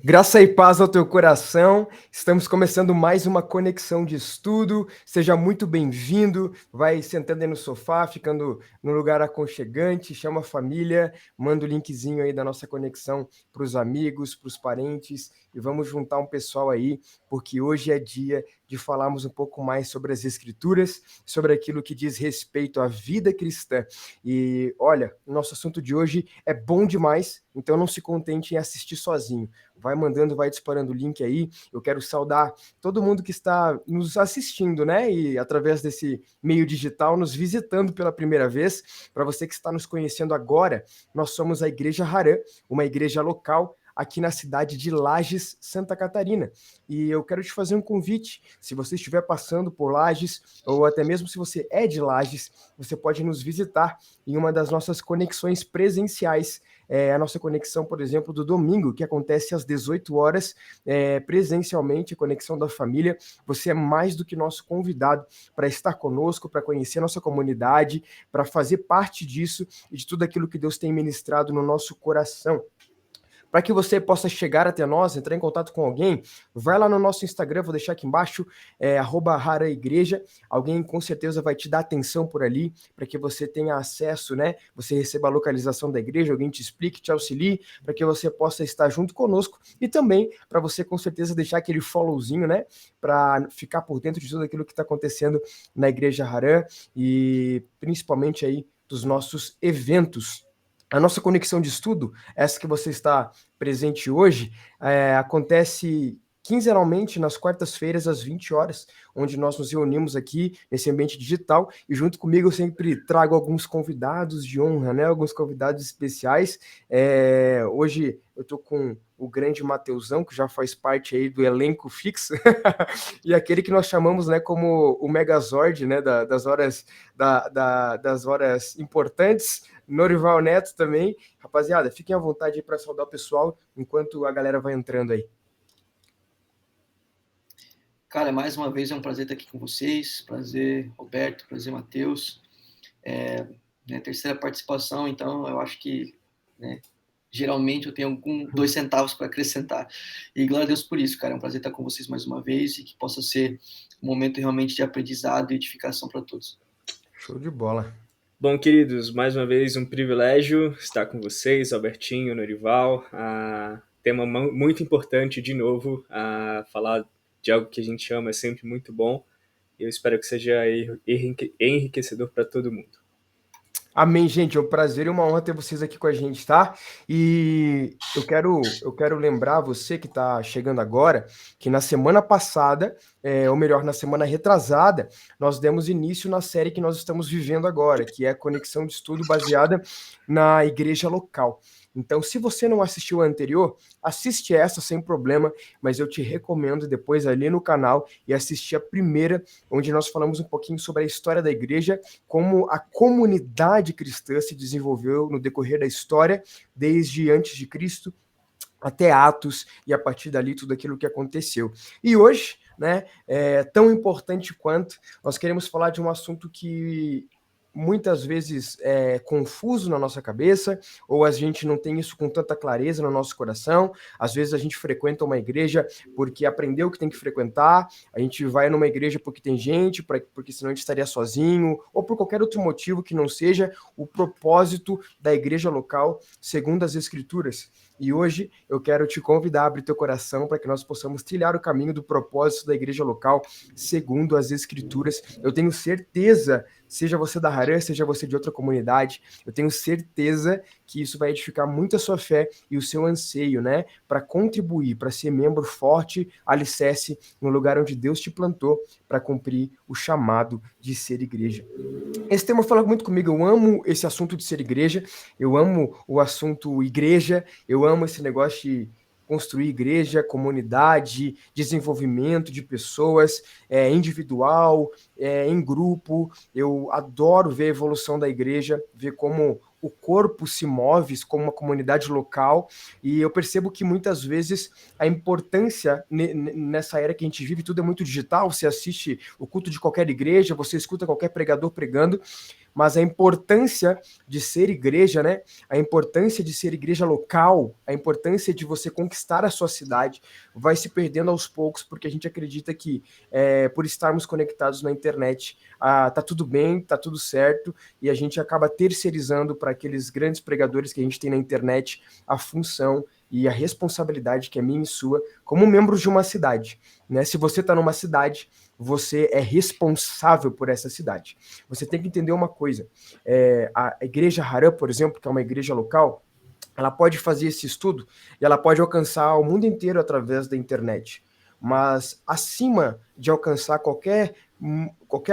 Graça e paz ao teu coração. Estamos começando mais uma conexão de estudo. Seja muito bem-vindo. Vai sentando aí no sofá, ficando no lugar aconchegante, chama a família, manda o linkzinho aí da nossa conexão para os amigos, para os parentes e vamos juntar um pessoal aí, porque hoje é dia de falarmos um pouco mais sobre as Escrituras, sobre aquilo que diz respeito à vida cristã. E olha, o nosso assunto de hoje é bom demais, então não se contente em assistir sozinho. Vai mandando, vai disparando o link aí. Eu quero saudar todo mundo que está nos assistindo, né? E através desse meio digital, nos visitando pela primeira vez. Para você que está nos conhecendo agora, nós somos a Igreja Harã, uma igreja local aqui na cidade de Lages, Santa Catarina. E eu quero te fazer um convite, se você estiver passando por Lages, ou até mesmo se você é de Lages, você pode nos visitar em uma das nossas conexões presenciais. A nossa conexão, por exemplo, do domingo, que acontece às 18 horas, presencialmente, a conexão da família. Você é mais do que nosso convidado para estar conosco, para conhecer a nossa comunidade, para fazer parte disso e de tudo aquilo que Deus tem ministrado no nosso coração. Para que você possa chegar até nós, entrar em contato com alguém, vai lá no nosso Instagram, vou deixar aqui embaixo, @haraigreja. Alguém com certeza vai te dar atenção por ali, para que você tenha acesso, né? Você receba a localização da igreja, alguém te explique, te auxilie, para que você possa estar junto conosco e também para você com certeza deixar aquele followzinho, né? Para ficar por dentro de tudo aquilo que está acontecendo na Igreja Harã e principalmente aí dos nossos eventos. A nossa conexão de estudo, essa que você está presente hoje, acontece quinzenalmente nas quartas-feiras às 20 horas, onde nós nos reunimos aqui nesse ambiente digital e junto comigo eu sempre trago alguns convidados de honra, né? Alguns convidados especiais. Hoje eu estou com o grande Mateusão, que já faz parte aí do elenco fixo, e aquele que nós chamamos, né, como o Megazord, né, das horas importantes, Norival Neto também. Rapaziada, fiquem à vontade aí para saudar o pessoal enquanto a galera vai entrando aí. Cara, mais uma vez é um prazer estar aqui com vocês. Prazer, Roberto. Prazer, Matheus. Minha terceira participação, então eu acho que, né, geralmente eu tenho 2 centavos para acrescentar. E glória a Deus por isso, cara. É um prazer estar com vocês mais uma vez e que possa ser um momento realmente de aprendizado e edificação para todos. Show de bola. Bom, queridos, mais uma vez um privilégio estar com vocês, Albertinho, Norival. Tema muito importante, de novo, falar de algo que a gente ama é sempre muito bom. E eu espero que seja enriquecedor para todo mundo. Amém, gente. É um prazer e uma honra ter vocês aqui com a gente, tá? E eu quero lembrar você que está chegando agora que na semana passada, ou melhor, na semana retrasada, nós demos início na série que nós estamos vivendo agora, que é a Conexão de Estudo baseada na igreja local. Então, se você não assistiu a anterior, assiste essa sem problema, mas eu te recomendo depois ali no canal e assistir a primeira, onde nós falamos um pouquinho sobre a história da igreja, como a comunidade cristã se desenvolveu no decorrer da história, desde antes de Cristo até Atos, e a partir dali tudo aquilo que aconteceu. E hoje, né, tão importante quanto, nós queremos falar de um assunto que muitas vezes é confuso na nossa cabeça, ou a gente não tem isso com tanta clareza no nosso coração. Às vezes a gente frequenta uma igreja porque aprendeu que tem que frequentar, a gente vai numa igreja porque tem gente, porque senão a gente estaria sozinho, ou por qualquer outro motivo que não seja o propósito da igreja local, segundo as Escrituras. E hoje eu quero te convidar a abrir teu coração para que nós possamos trilhar o caminho do propósito da igreja local, segundo as Escrituras. Eu tenho certeza, seja você da Harã, seja você de outra comunidade, eu tenho certeza que isso vai edificar muito a sua fé e o seu anseio, né? Para contribuir, para ser membro forte, alicerce no lugar onde Deus te plantou, para cumprir o chamado de ser igreja. Esse tema fala muito comigo, eu amo esse assunto de ser igreja, eu amo o assunto igreja, eu amo esse negócio de construir igreja, comunidade, desenvolvimento de pessoas, individual, em grupo. Eu adoro ver a evolução da igreja, ver como o corpo se move como uma comunidade local, e eu percebo que muitas vezes a importância nessa era que a gente vive, tudo é muito digital, você assiste o culto de qualquer igreja, você escuta qualquer pregador pregando, mas a importância de ser igreja, né? A importância de ser igreja local, a importância de você conquistar a sua cidade, vai se perdendo aos poucos, porque a gente acredita que por estarmos conectados na internet, tá tudo bem, tá tudo certo, e a gente acaba terceirizando para aqueles grandes pregadores que a gente tem na internet a função e a responsabilidade que é minha e sua como membros de uma cidade, né? Se você está numa cidade, você é responsável por essa cidade. Você tem que entender uma coisa, a igreja Haram, por exemplo, que é uma igreja local, ela pode fazer esse estudo e ela pode alcançar o mundo inteiro através da internet. Mas acima de alcançar qualquer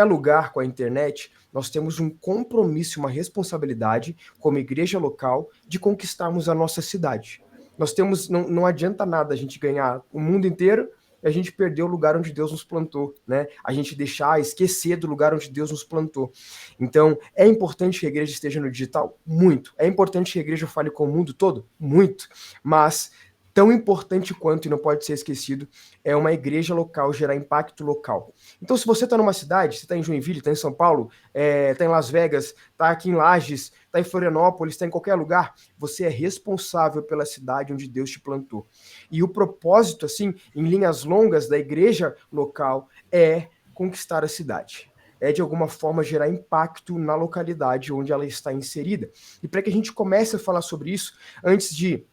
lugar com a internet, nós temos um compromisso, uma responsabilidade como igreja local de conquistarmos a nossa cidade. Nós temos, não adianta nada a gente ganhar o mundo inteiro e a gente perder o lugar onde Deus nos plantou, né? A gente esquecer do lugar onde Deus nos plantou. Então, é importante que a igreja esteja no digital? Muito. É importante que a igreja fale com o mundo todo? Muito. Mas tão importante quanto, e não pode ser esquecido, é uma igreja local gerar impacto local. Então, se você está numa cidade, você está em Joinville, está em São Paulo, está em Las Vegas, está aqui em Lages, está em Florianópolis, está em qualquer lugar, você é responsável pela cidade onde Deus te plantou. E o propósito, assim, em linhas longas da igreja local é conquistar a cidade. É, de alguma forma, gerar impacto na localidade onde ela está inserida. E para que a gente comece a falar sobre isso, antes de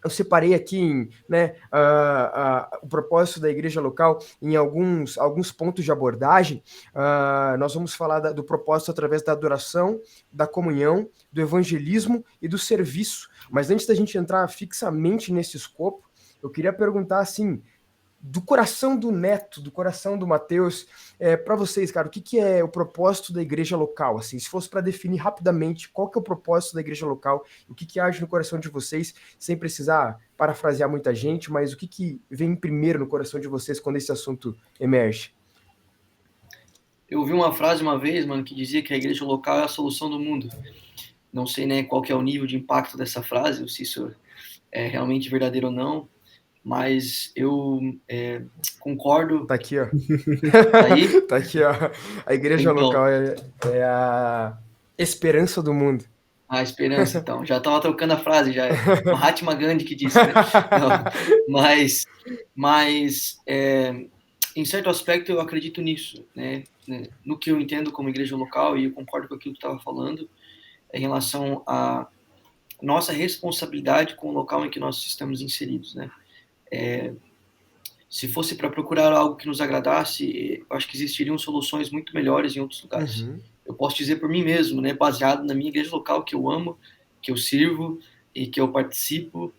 eu separei aqui o propósito da igreja local em alguns pontos de abordagem. Nós vamos falar do propósito através da adoração, da comunhão, do evangelismo e do serviço. Mas antes da gente entrar fixamente nesse escopo, eu queria perguntar assim, do coração do Neto, do coração do Mateus, para vocês, cara, o que é o propósito da igreja local? Assim, se fosse para definir rapidamente qual que é o propósito da igreja local, o que age no coração de vocês, sem precisar parafrasear muita gente, mas o que vem primeiro no coração de vocês quando esse assunto emerge? Eu ouvi uma frase uma vez, mano, que dizia que a igreja local é a solução do mundo. Não sei, né, qual que é o nível de impacto dessa frase, ou se isso é realmente verdadeiro ou não, mas eu concordo. Tá aqui, ó. Tá aí? Tá aqui, ó. A igreja Então, local é a esperança do mundo. a esperança, então. Já estava trocando a frase, já é Mahatma Gandhi que disse, né? Não, mas em certo aspecto eu acredito nisso, né? No que eu entendo como igreja local, e eu concordo com aquilo que tu estava falando, em relação à nossa responsabilidade com o local em que nós estamos inseridos, né? Se fosse para procurar algo que nos agradasse, eu acho que existiriam soluções muito melhores em outros lugares. Uhum. Eu posso dizer por mim mesmo, né, baseado na minha igreja local que eu amo, que eu sirvo e que eu participo,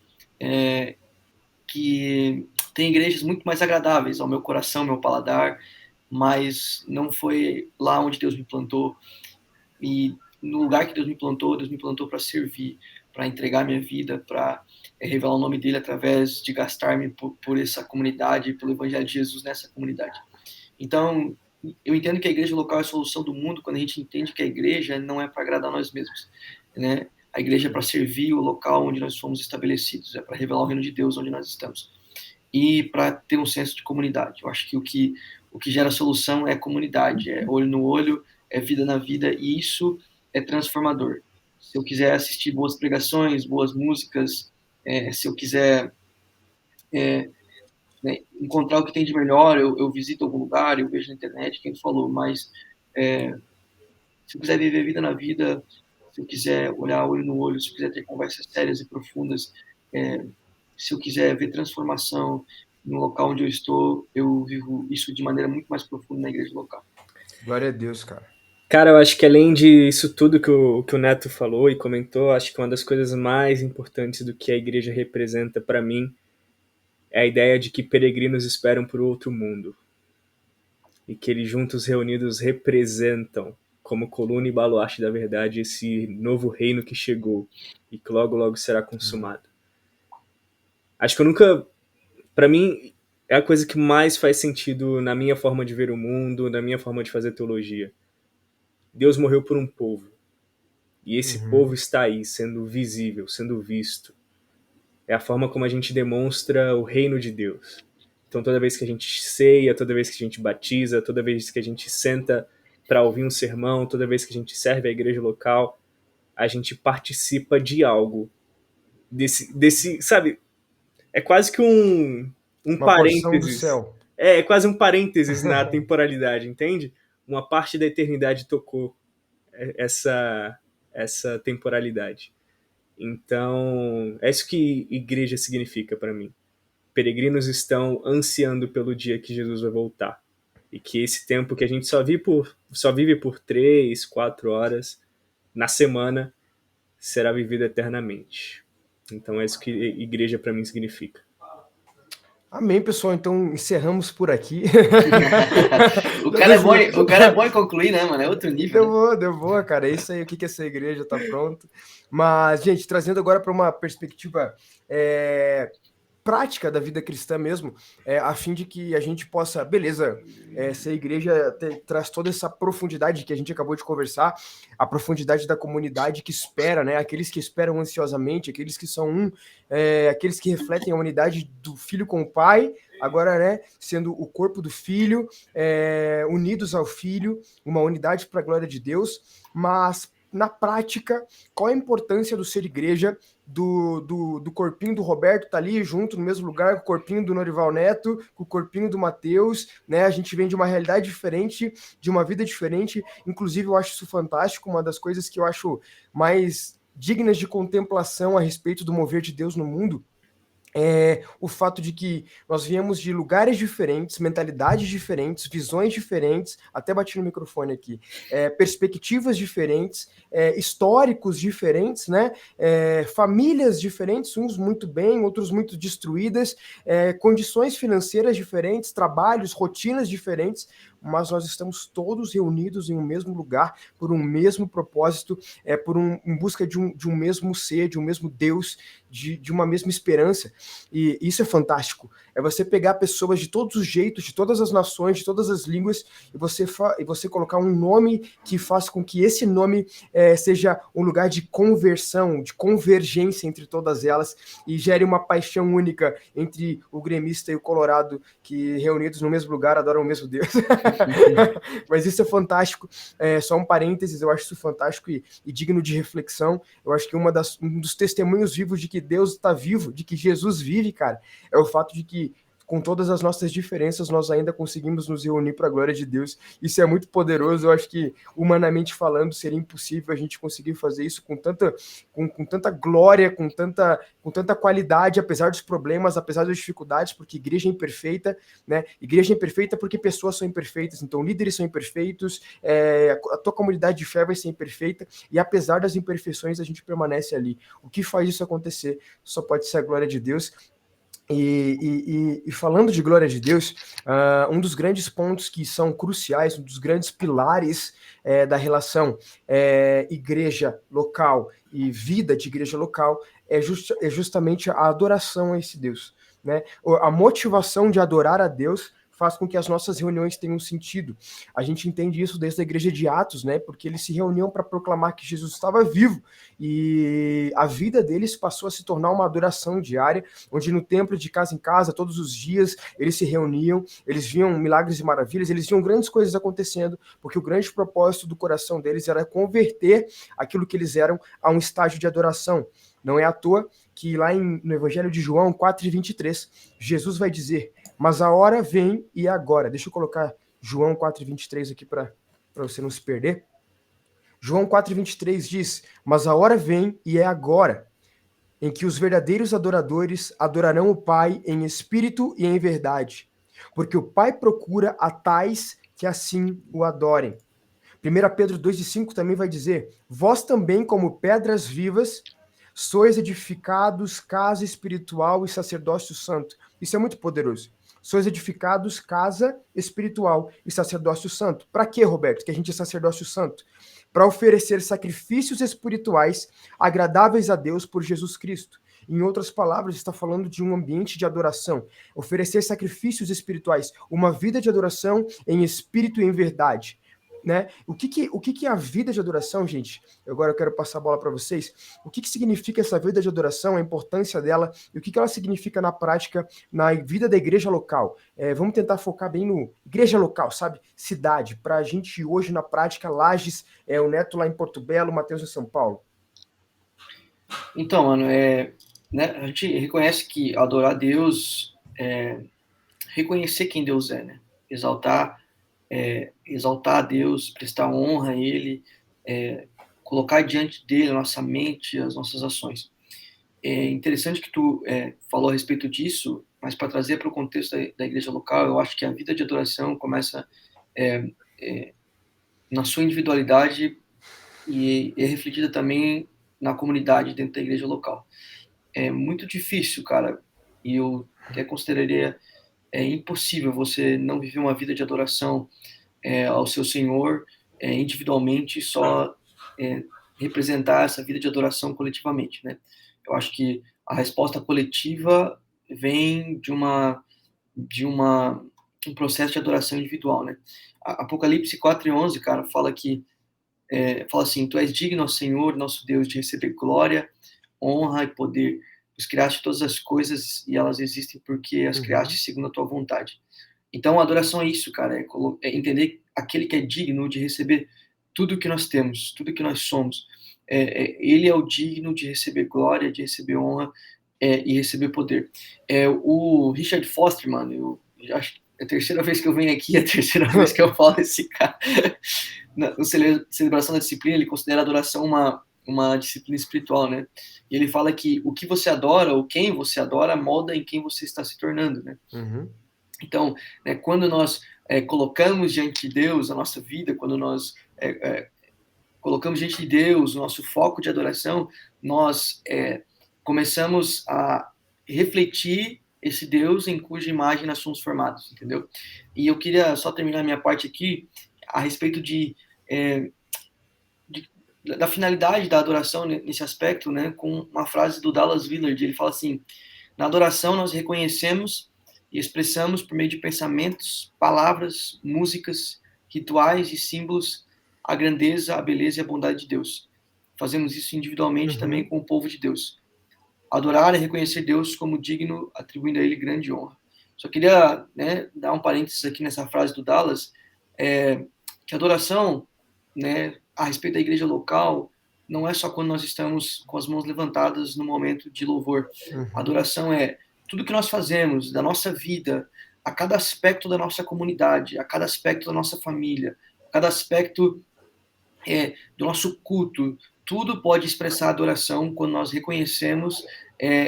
que tem igrejas muito mais agradáveis ao meu coração, ao meu paladar, mas não foi lá onde Deus me plantou. E no lugar que Deus me plantou para servir, para entregar minha vida, para revelar o nome dele através de gastar-me por essa comunidade, pelo evangelho de Jesus nessa comunidade. Então, eu entendo que a igreja local é a solução do mundo quando a gente entende que a igreja não é para agradar nós mesmos, né? A igreja é para servir o local onde nós fomos estabelecidos, é para revelar o reino de Deus onde nós estamos e para ter um senso de comunidade. Eu acho que o que gera solução é comunidade, é olho no olho, é vida na vida, e isso é transformador. Se eu quiser assistir boas pregações, boas músicas, se eu quiser né, encontrar o que tem de melhor, eu visito algum lugar, eu vejo na internet quem falou, mas se eu quiser viver vida na vida, se eu quiser olhar olho no olho, se eu quiser ter conversas sérias e profundas, se eu quiser ver transformação no local onde eu estou, eu vivo isso de maneira muito mais profunda na igreja local. Glória a Deus, cara. Cara, eu acho que além disso tudo que o Neto falou e comentou, acho que uma das coisas mais importantes do que a igreja representa para mim é a ideia de que peregrinos esperam por outro mundo e que eles juntos reunidos representam como coluna e baluarte da verdade esse novo reino que chegou e que logo logo será consumado. Acho que eu nunca, para mim, é a coisa que mais faz sentido na minha forma de ver o mundo, na minha forma de fazer teologia. Deus morreu por um povo. E esse povo está aí, sendo visível, sendo visto. É a forma como a gente demonstra o reino de Deus. Então toda vez que a gente ceia, toda vez que a gente batiza, toda vez que a gente senta para ouvir um sermão, toda vez que a gente serve a igreja local, a gente participa de algo. Sabe, é quase que um Uma porção do parênteses. céu. É quase um parênteses na temporalidade, entende? Uma parte da eternidade tocou essa temporalidade. Então, é isso que igreja significa para mim. Peregrinos estão ansiando pelo dia que Jesus vai voltar. E que esse tempo que a gente só vive por 3, 4 horas na semana será vivido eternamente. Então é isso que igreja para mim significa. Amém, pessoal. Então encerramos por aqui. O cara é bom em concluir, né, mano? É outro nível. Deu boa, cara. É isso aí, o que essa igreja tá pronto. Mas, gente, trazendo agora para uma perspectiva prática da vida cristã mesmo, a fim de que a gente possa, beleza, essa igreja traz toda essa profundidade que a gente acabou de conversar, a profundidade da comunidade que espera, né? Aqueles que esperam ansiosamente, aqueles que são aqueles que refletem a unidade do filho com o pai, agora, né, sendo o corpo do filho, unidos ao filho, uma unidade para a glória de Deus, mas na prática, qual a importância do ser igreja, do corpinho do Roberto tá ali junto no mesmo lugar com o corpinho do Norival Neto, com o corpinho do Matheus, né? A gente vem de uma realidade diferente, de uma vida diferente. Inclusive, eu acho isso fantástico, uma das coisas que eu acho mais dignas de contemplação a respeito do mover de Deus no mundo. O fato de que nós viemos de lugares diferentes, mentalidades diferentes, visões diferentes, até bati no microfone aqui, perspectivas diferentes, históricos diferentes, né? Famílias diferentes, uns muito bem, outros muito destruídas, condições financeiras diferentes, trabalhos, rotinas diferentes, mas nós estamos todos reunidos em um mesmo lugar, por um mesmo propósito, em busca de um mesmo ser, de um mesmo Deus, de uma mesma esperança. E isso é fantástico. É você pegar pessoas de todos os jeitos, de todas as nações, de todas as línguas, e você colocar um nome que faça com que esse nome seja um lugar de conversão, de convergência entre todas elas, e gere uma paixão única entre o gremista e o colorado, que reunidos no mesmo lugar adoram o mesmo Deus. Mas isso é fantástico. Só um parênteses, eu acho isso fantástico e digno de reflexão. Eu acho que um dos testemunhos vivos de que Deus está vivo, de que Jesus vive, cara, é o fato de que, com todas as nossas diferenças, nós ainda conseguimos nos reunir para a glória de Deus. Isso é muito poderoso. Eu acho que, humanamente falando, seria impossível a gente conseguir fazer isso com tanta glória, com tanta qualidade, apesar dos problemas, apesar das dificuldades, porque igreja é imperfeita, né? Igreja é imperfeita porque pessoas são imperfeitas, então líderes são imperfeitos, a tua comunidade de fé vai ser imperfeita, e apesar das imperfeições, a gente permanece ali. O que faz isso acontecer só pode ser a glória de Deus. E falando de glória de Deus, um dos grandes pontos que são cruciais, um dos grandes pilares da relação igreja local e vida de igreja local é justamente a adoração a esse Deus, né? A motivação de adorar a Deus faz com que as nossas reuniões tenham sentido. A gente entende isso desde a igreja de Atos, né? Porque eles se reuniam para proclamar que Jesus estava vivo, e a vida deles passou a se tornar uma adoração diária, onde no templo, de casa em casa, todos os dias, eles se reuniam, eles viam milagres e maravilhas, eles viam grandes coisas acontecendo, porque o grande propósito do coração deles era converter aquilo que eles eram a um estágio de adoração. Não é à toa que lá no Evangelho de João 4:23, Jesus vai dizer: mas a hora vem e é agora. Deixa eu colocar João 4:23 aqui para você não se perder. João 4:23 diz: mas a hora vem e é agora, em que os verdadeiros adoradores adorarão o Pai em espírito e em verdade, porque o Pai procura a tais que assim o adorem. 1 Pedro 2:5 também vai dizer: vós também, como pedras vivas, sois edificados casa espiritual e sacerdócio santo. Isso é muito poderoso. Sois edificados casa espiritual e sacerdócio santo. Para quê, Roberto, que a gente é sacerdócio santo? Para oferecer sacrifícios espirituais agradáveis a Deus por Jesus Cristo. Em outras palavras, está falando de um ambiente de adoração. Oferecer sacrifícios espirituais, uma vida de adoração em espírito e em verdade. né? O que é a vida de adoração, gente? Agora eu quero passar a bola para vocês. O que significa essa vida de adoração, a importância dela e o que ela significa na prática, na vida da igreja local? Vamos tentar focar bem no igreja local, sabe? Cidade, para a gente hoje na prática, Lages, o Neto lá em Porto Belo, o Matheus em São Paulo. Então, mano, né, a gente reconhece que adorar a Deus é reconhecer quem Deus é, né? Exaltar a Deus, prestar honra a Ele, colocar diante dele a nossa mente, as nossas ações. É interessante que tu falou a respeito disso, mas para trazer para o contexto da igreja local, eu acho que a vida de adoração começa na sua individualidade e é refletida também na comunidade dentro da igreja local. É muito difícil, cara, e eu até consideraria impossível você não viver uma vida de adoração ao seu Senhor individualmente, só representar essa vida de adoração coletivamente, né? Eu acho que a resposta coletiva vem de um processo de adoração individual, né? Apocalipse 4:11, cara, fala assim: Tu és digno, Senhor, nosso Deus, de receber glória, honra e poder. Tu criaste todas as coisas e elas existem porque as criaste segundo a tua vontade. Então, a adoração é isso, cara, é entender aquele que é digno de receber tudo que nós temos, tudo que nós somos. Ele é o digno de receber glória, de receber honra e receber poder. O Richard Foster, mano, eu acho que é a terceira vez que eu venho aqui, é a terceira vez que eu falo desse cara. Na celebração da disciplina, ele considera a adoração uma disciplina espiritual, né? E ele fala que o que você adora, ou quem você adora, molda em quem você está se tornando, né? Então, né, quando nós colocamos diante de Deus a nossa vida, quando nós colocamos diante de Deus o nosso foco de adoração, nós começamos a refletir esse Deus em cuja imagem nós somos formados, entendeu? E eu queria só terminar minha parte aqui a respeito da finalidade da adoração nesse aspecto, né, com uma frase do Dallas Willard. Ele fala assim: na adoração nós reconhecemos e expressamos por meio de pensamentos, palavras, músicas, rituais e símbolos a grandeza, a beleza e a bondade de Deus. Fazemos isso individualmente também com o povo de Deus. Adorar é reconhecer Deus como digno, atribuindo a Ele grande honra. Só queria, né, dar um parênteses aqui nessa frase do Dallas, que a adoração, né, a respeito da igreja local, não é só quando nós estamos com as mãos levantadas no momento de louvor. A adoração é tudo que nós fazemos, da nossa vida, a cada aspecto da nossa comunidade, a cada aspecto da nossa família, a cada aspecto do nosso culto. Tudo pode expressar adoração quando nós reconhecemos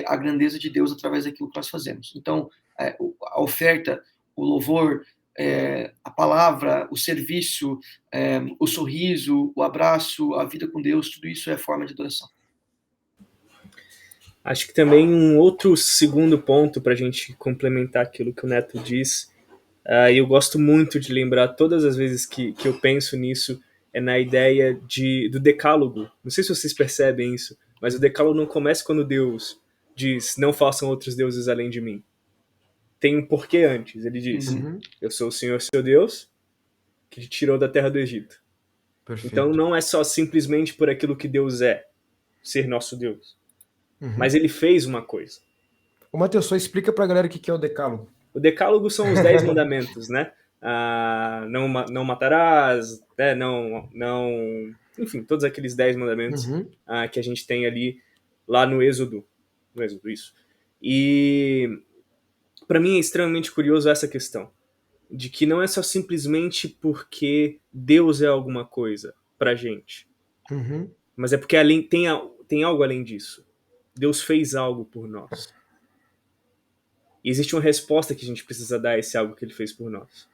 a grandeza de Deus através daquilo que nós fazemos. Então, a oferta, o louvor, a palavra, o serviço, o sorriso, o abraço, a vida com Deus, tudo isso é forma de adoração. Acho que também um outro segundo ponto para a gente complementar aquilo que o Neto diz, e eu gosto muito de lembrar todas as vezes que eu penso nisso, é na ideia do decálogo. Não sei se vocês percebem isso, mas o decálogo não começa quando Deus diz: não façam outros deuses além de mim. Tem um porquê antes. Ele diz: eu sou o Senhor seu Deus, que te tirou da terra do Egito. Perfeito. Então não é só simplesmente por aquilo que Deus é, ser nosso Deus. Mas ele fez uma coisa. Ô, Matheus, só explica pra galera o que é o decálogo. O decálogo são os 10 mandamentos, né? Não matarás, né? Enfim, todos aqueles 10 mandamentos que a gente tem ali, lá no Êxodo. No Êxodo, isso. E para mim é extremamente curioso essa questão, de que não é só simplesmente porque Deus é alguma coisa pra gente, mas é porque tem algo além disso. Deus fez algo por nós. E existe uma resposta que a gente precisa dar a esse algo que ele fez por nós.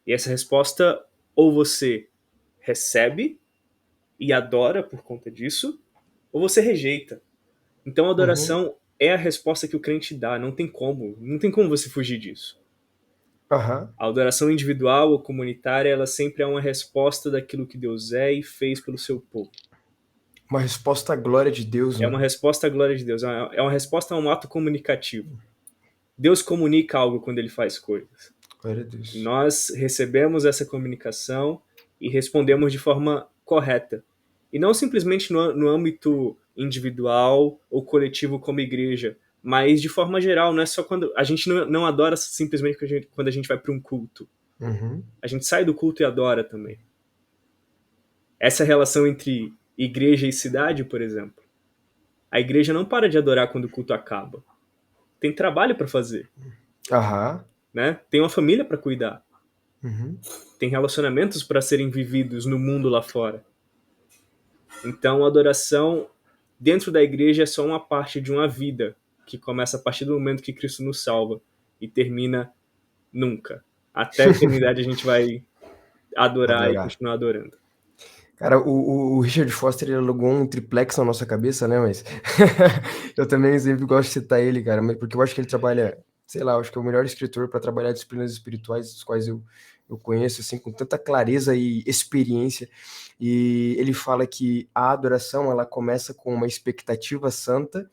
E essa resposta, ou você recebe e adora por conta disso, ou você rejeita. Então a adoração é a resposta que o crente dá, não tem como você fugir disso. A adoração individual ou comunitária, ela sempre é uma resposta daquilo que Deus é e fez pelo seu povo. Uma resposta à glória de Deus. É uma resposta à glória de Deus, é uma resposta a um ato comunicativo. Deus comunica algo quando ele faz coisas. Glória a Deus. Nós recebemos essa comunicação e respondemos de forma correta. E não simplesmente no âmbito individual ou coletivo como igreja, mas de forma geral. Não é só quando a gente não adora simplesmente quando a gente vai para um culto. Uhum. A gente sai do culto e adora também. Essa relação entre igreja e cidade, por exemplo. A igreja não para de adorar quando o culto acaba. Tem trabalho para fazer, Aham. né? Tem uma família para cuidar. Uhum. Tem relacionamentos para serem vividos no mundo lá fora. Então, a adoração dentro da igreja é só uma parte de uma vida que começa a partir do momento que Cristo nos salva e termina nunca. Até a eternidade a gente vai adorar e Adorar. continuar adorando. Cara, o Richard Foster, ele alugou um triplex na nossa cabeça, né, mas eu também sempre gosto de citar ele, cara, mas porque eu acho que ele trabalha, sei lá, eu acho que é o melhor escritor para trabalhar disciplinas espirituais, dos quais eu conheço, assim, com tanta clareza e experiência, e ele fala que a adoração, ela começa com uma expectativa santa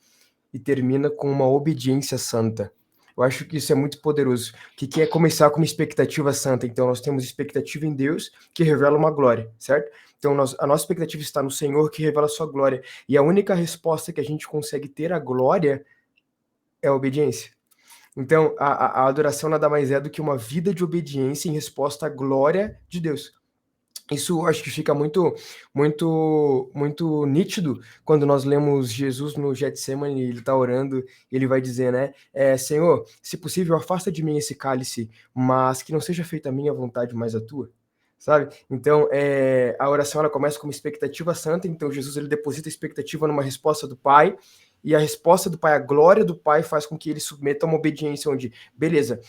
e termina com uma obediência santa. Eu acho que isso é muito poderoso. O que é começar com uma expectativa santa? Então, nós temos expectativa em Deus, que revela uma glória, certo? Então, a nossa expectativa está no Senhor, que revela a sua glória. E a única resposta que a gente consegue ter à glória é a obediência. Então, a adoração nada mais é do que uma vida de obediência em resposta à glória de Deus. Isso acho que fica muito nítido quando nós lemos Jesus no Getsemane, ele está orando, e ele vai dizer, né, Senhor, se possível, afasta de mim esse cálice, mas que não seja feita a minha vontade, mas a tua, sabe? Então, a oração ela começa com uma expectativa santa, então Jesus ele deposita a expectativa numa resposta do Pai, e a resposta do Pai, a glória do Pai faz com que ele submeta a uma obediência onde, beleza,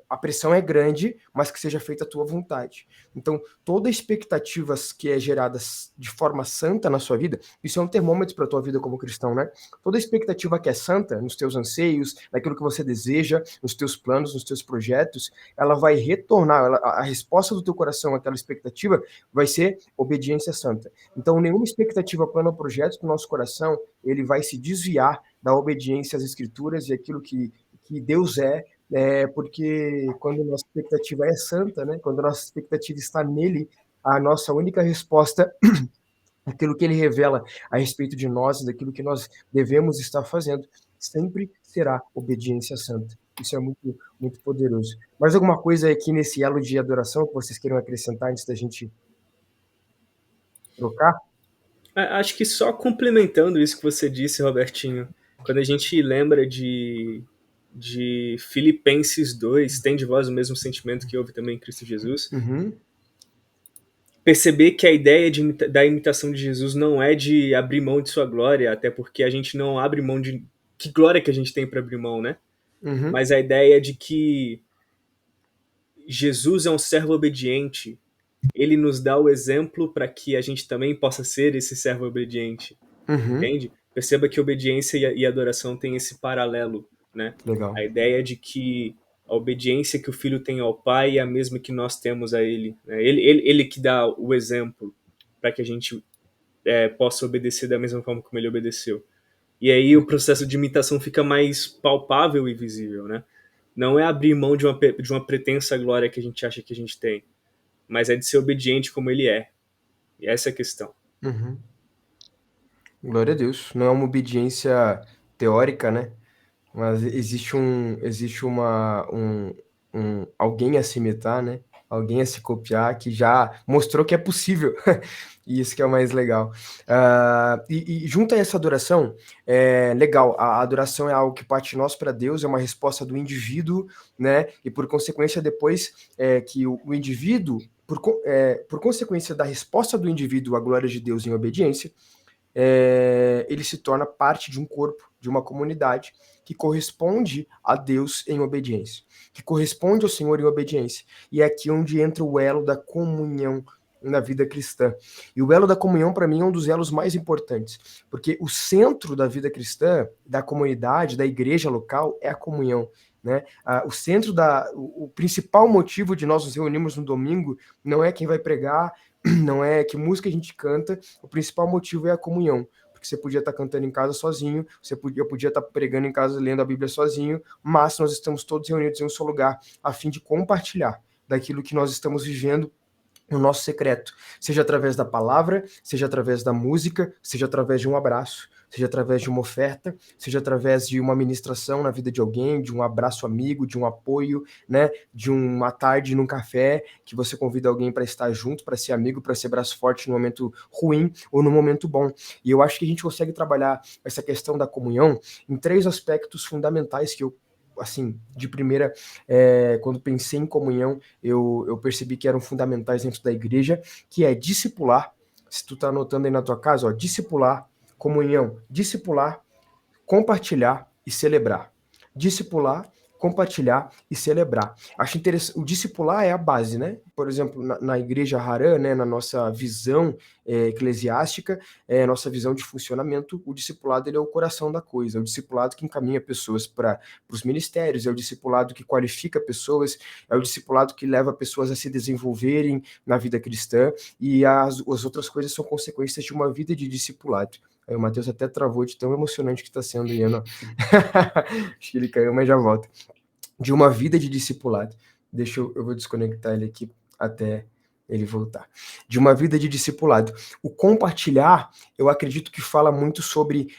a pressão é grande, mas que seja feita a tua vontade. Então, toda expectativa que é gerada de forma santa na sua vida, isso é um termômetro para a tua vida como cristão, né? Toda expectativa que é santa, nos teus anseios, naquilo que você deseja, nos teus planos, nos teus projetos, ela vai retornar, a resposta do teu coração àquela expectativa vai ser obediência santa. Então, nenhuma expectativa, plano ou projeto do nosso coração, ele vai se desviar da obediência às escrituras e aquilo que Deus porque quando a nossa expectativa é santa, né? Quando a nossa expectativa está nele, a nossa única resposta, aquilo que ele revela a respeito de nós, daquilo que nós devemos estar fazendo, sempre será obediência santa. Isso é muito, muito poderoso. Mais alguma coisa aqui nesse elo de adoração que vocês queiram acrescentar antes da gente trocar? Acho que só complementando isso que você disse, Robertinho, quando a gente lembra de Filipenses 2, tem de vós o mesmo sentimento que houve também em Cristo Jesus, Uhum. perceber que a ideia da imitação de Jesus não é de abrir mão de sua glória, até porque a gente não abre mão de... Que glória que a gente tem para abrir mão, né? Uhum. Mas a ideia de que Jesus é um servo obediente, ele nos dá o exemplo para que a gente também possa ser esse servo obediente, Uhum. entende? Perceba que obediência e adoração têm esse paralelo, né? Legal. A ideia de que a obediência que o filho tem ao pai é a mesma que nós temos a ele, né? Ele que dá o exemplo para que a gente possa obedecer da mesma forma como ele obedeceu. E aí o processo de imitação fica mais palpável e visível, né? Não é abrir mão de uma pretensa glória que a gente acha que a gente tem, mas é de ser obediente como ele é. E essa é a questão. Uhum. Glória a Deus. Não é uma obediência teórica, né? Mas existe alguém a se imitar, né? Alguém a se copiar que já mostrou que é possível. E isso que é o mais legal. E junto a essa adoração, legal, a adoração é algo que parte de nós para Deus, é uma resposta do indivíduo, né? E por consequência, depois que o indivíduo, por consequência da resposta do indivíduo à glória de Deus em obediência, ele se torna parte de um corpo, de uma comunidade que corresponde a Deus em obediência, que corresponde ao Senhor em obediência. E é aqui onde entra o elo da comunhão na vida cristã. E o elo da comunhão, para mim, é um dos elos mais importantes, porque o centro da vida cristã, da comunidade, da igreja local, é a comunhão. Né? O principal motivo de nós nos reunirmos no domingo não é quem vai pregar, não é que música a gente canta, o principal motivo é a comunhão. Porque você podia estar cantando em casa sozinho, eu podia estar pregando em casa, lendo a Bíblia sozinho, mas nós estamos todos reunidos em um só lugar, a fim de compartilhar daquilo que nós estamos vivendo no nosso secreto, seja através da palavra, seja através da música, seja através de um abraço, seja através de uma oferta, seja através de uma ministração na vida de alguém, de um abraço amigo, de um apoio, né, de uma tarde num café, que você convida alguém para estar junto, para ser amigo, para ser braço forte no momento ruim ou no momento bom. E eu acho que a gente consegue trabalhar essa questão da comunhão em 3 aspectos fundamentais que eu, assim, de primeira, quando pensei em comunhão, eu percebi que eram fundamentais dentro da igreja, que é discipular. Se tu tá anotando aí na tua casa, ó, discipular, comunhão, discipular, compartilhar e celebrar. Discipular, compartilhar e celebrar. Acho interessante. O discipular é a base, né? Por exemplo, na igreja Harã, né, na nossa visão eclesiástica, nossa visão de funcionamento, o discipulado ele é o coração da coisa. É o discipulado que encaminha pessoas para os ministérios, é o discipulado que qualifica pessoas, é o discipulado que leva pessoas a se desenvolverem na vida cristã, e as outras coisas são consequências de uma vida de discipulado. Aí o Matheus até travou de tão emocionante que está sendo, Ian. Acho que ele caiu, mas já volta. De uma vida de discipulado. Eu vou desconectar ele aqui até ele voltar. De uma vida de discipulado. O compartilhar, eu acredito que fala muito sobre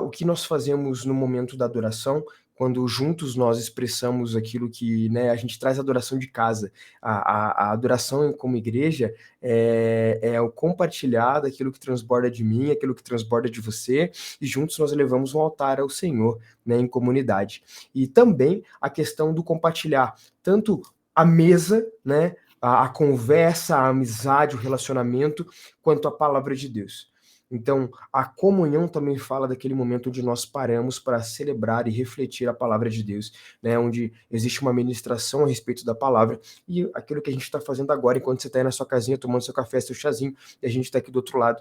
o que nós fazemos no momento da adoração, quando juntos nós expressamos aquilo que, né, a gente traz a adoração de casa. A adoração como igreja é o compartilhar daquilo que transborda de mim, aquilo que transborda de você, e juntos nós levamos um altar ao Senhor, né, em comunidade. E também a questão do compartilhar, tanto a mesa, né, a conversa, a amizade, o relacionamento, quanto a palavra de Deus. Então, a comunhão também fala daquele momento onde nós paramos para celebrar e refletir a palavra de Deus, né? Onde existe uma ministração a respeito da palavra, e aquilo que a gente está fazendo agora, enquanto você está aí na sua casinha, tomando seu café, seu chazinho, e a gente está aqui do outro lado,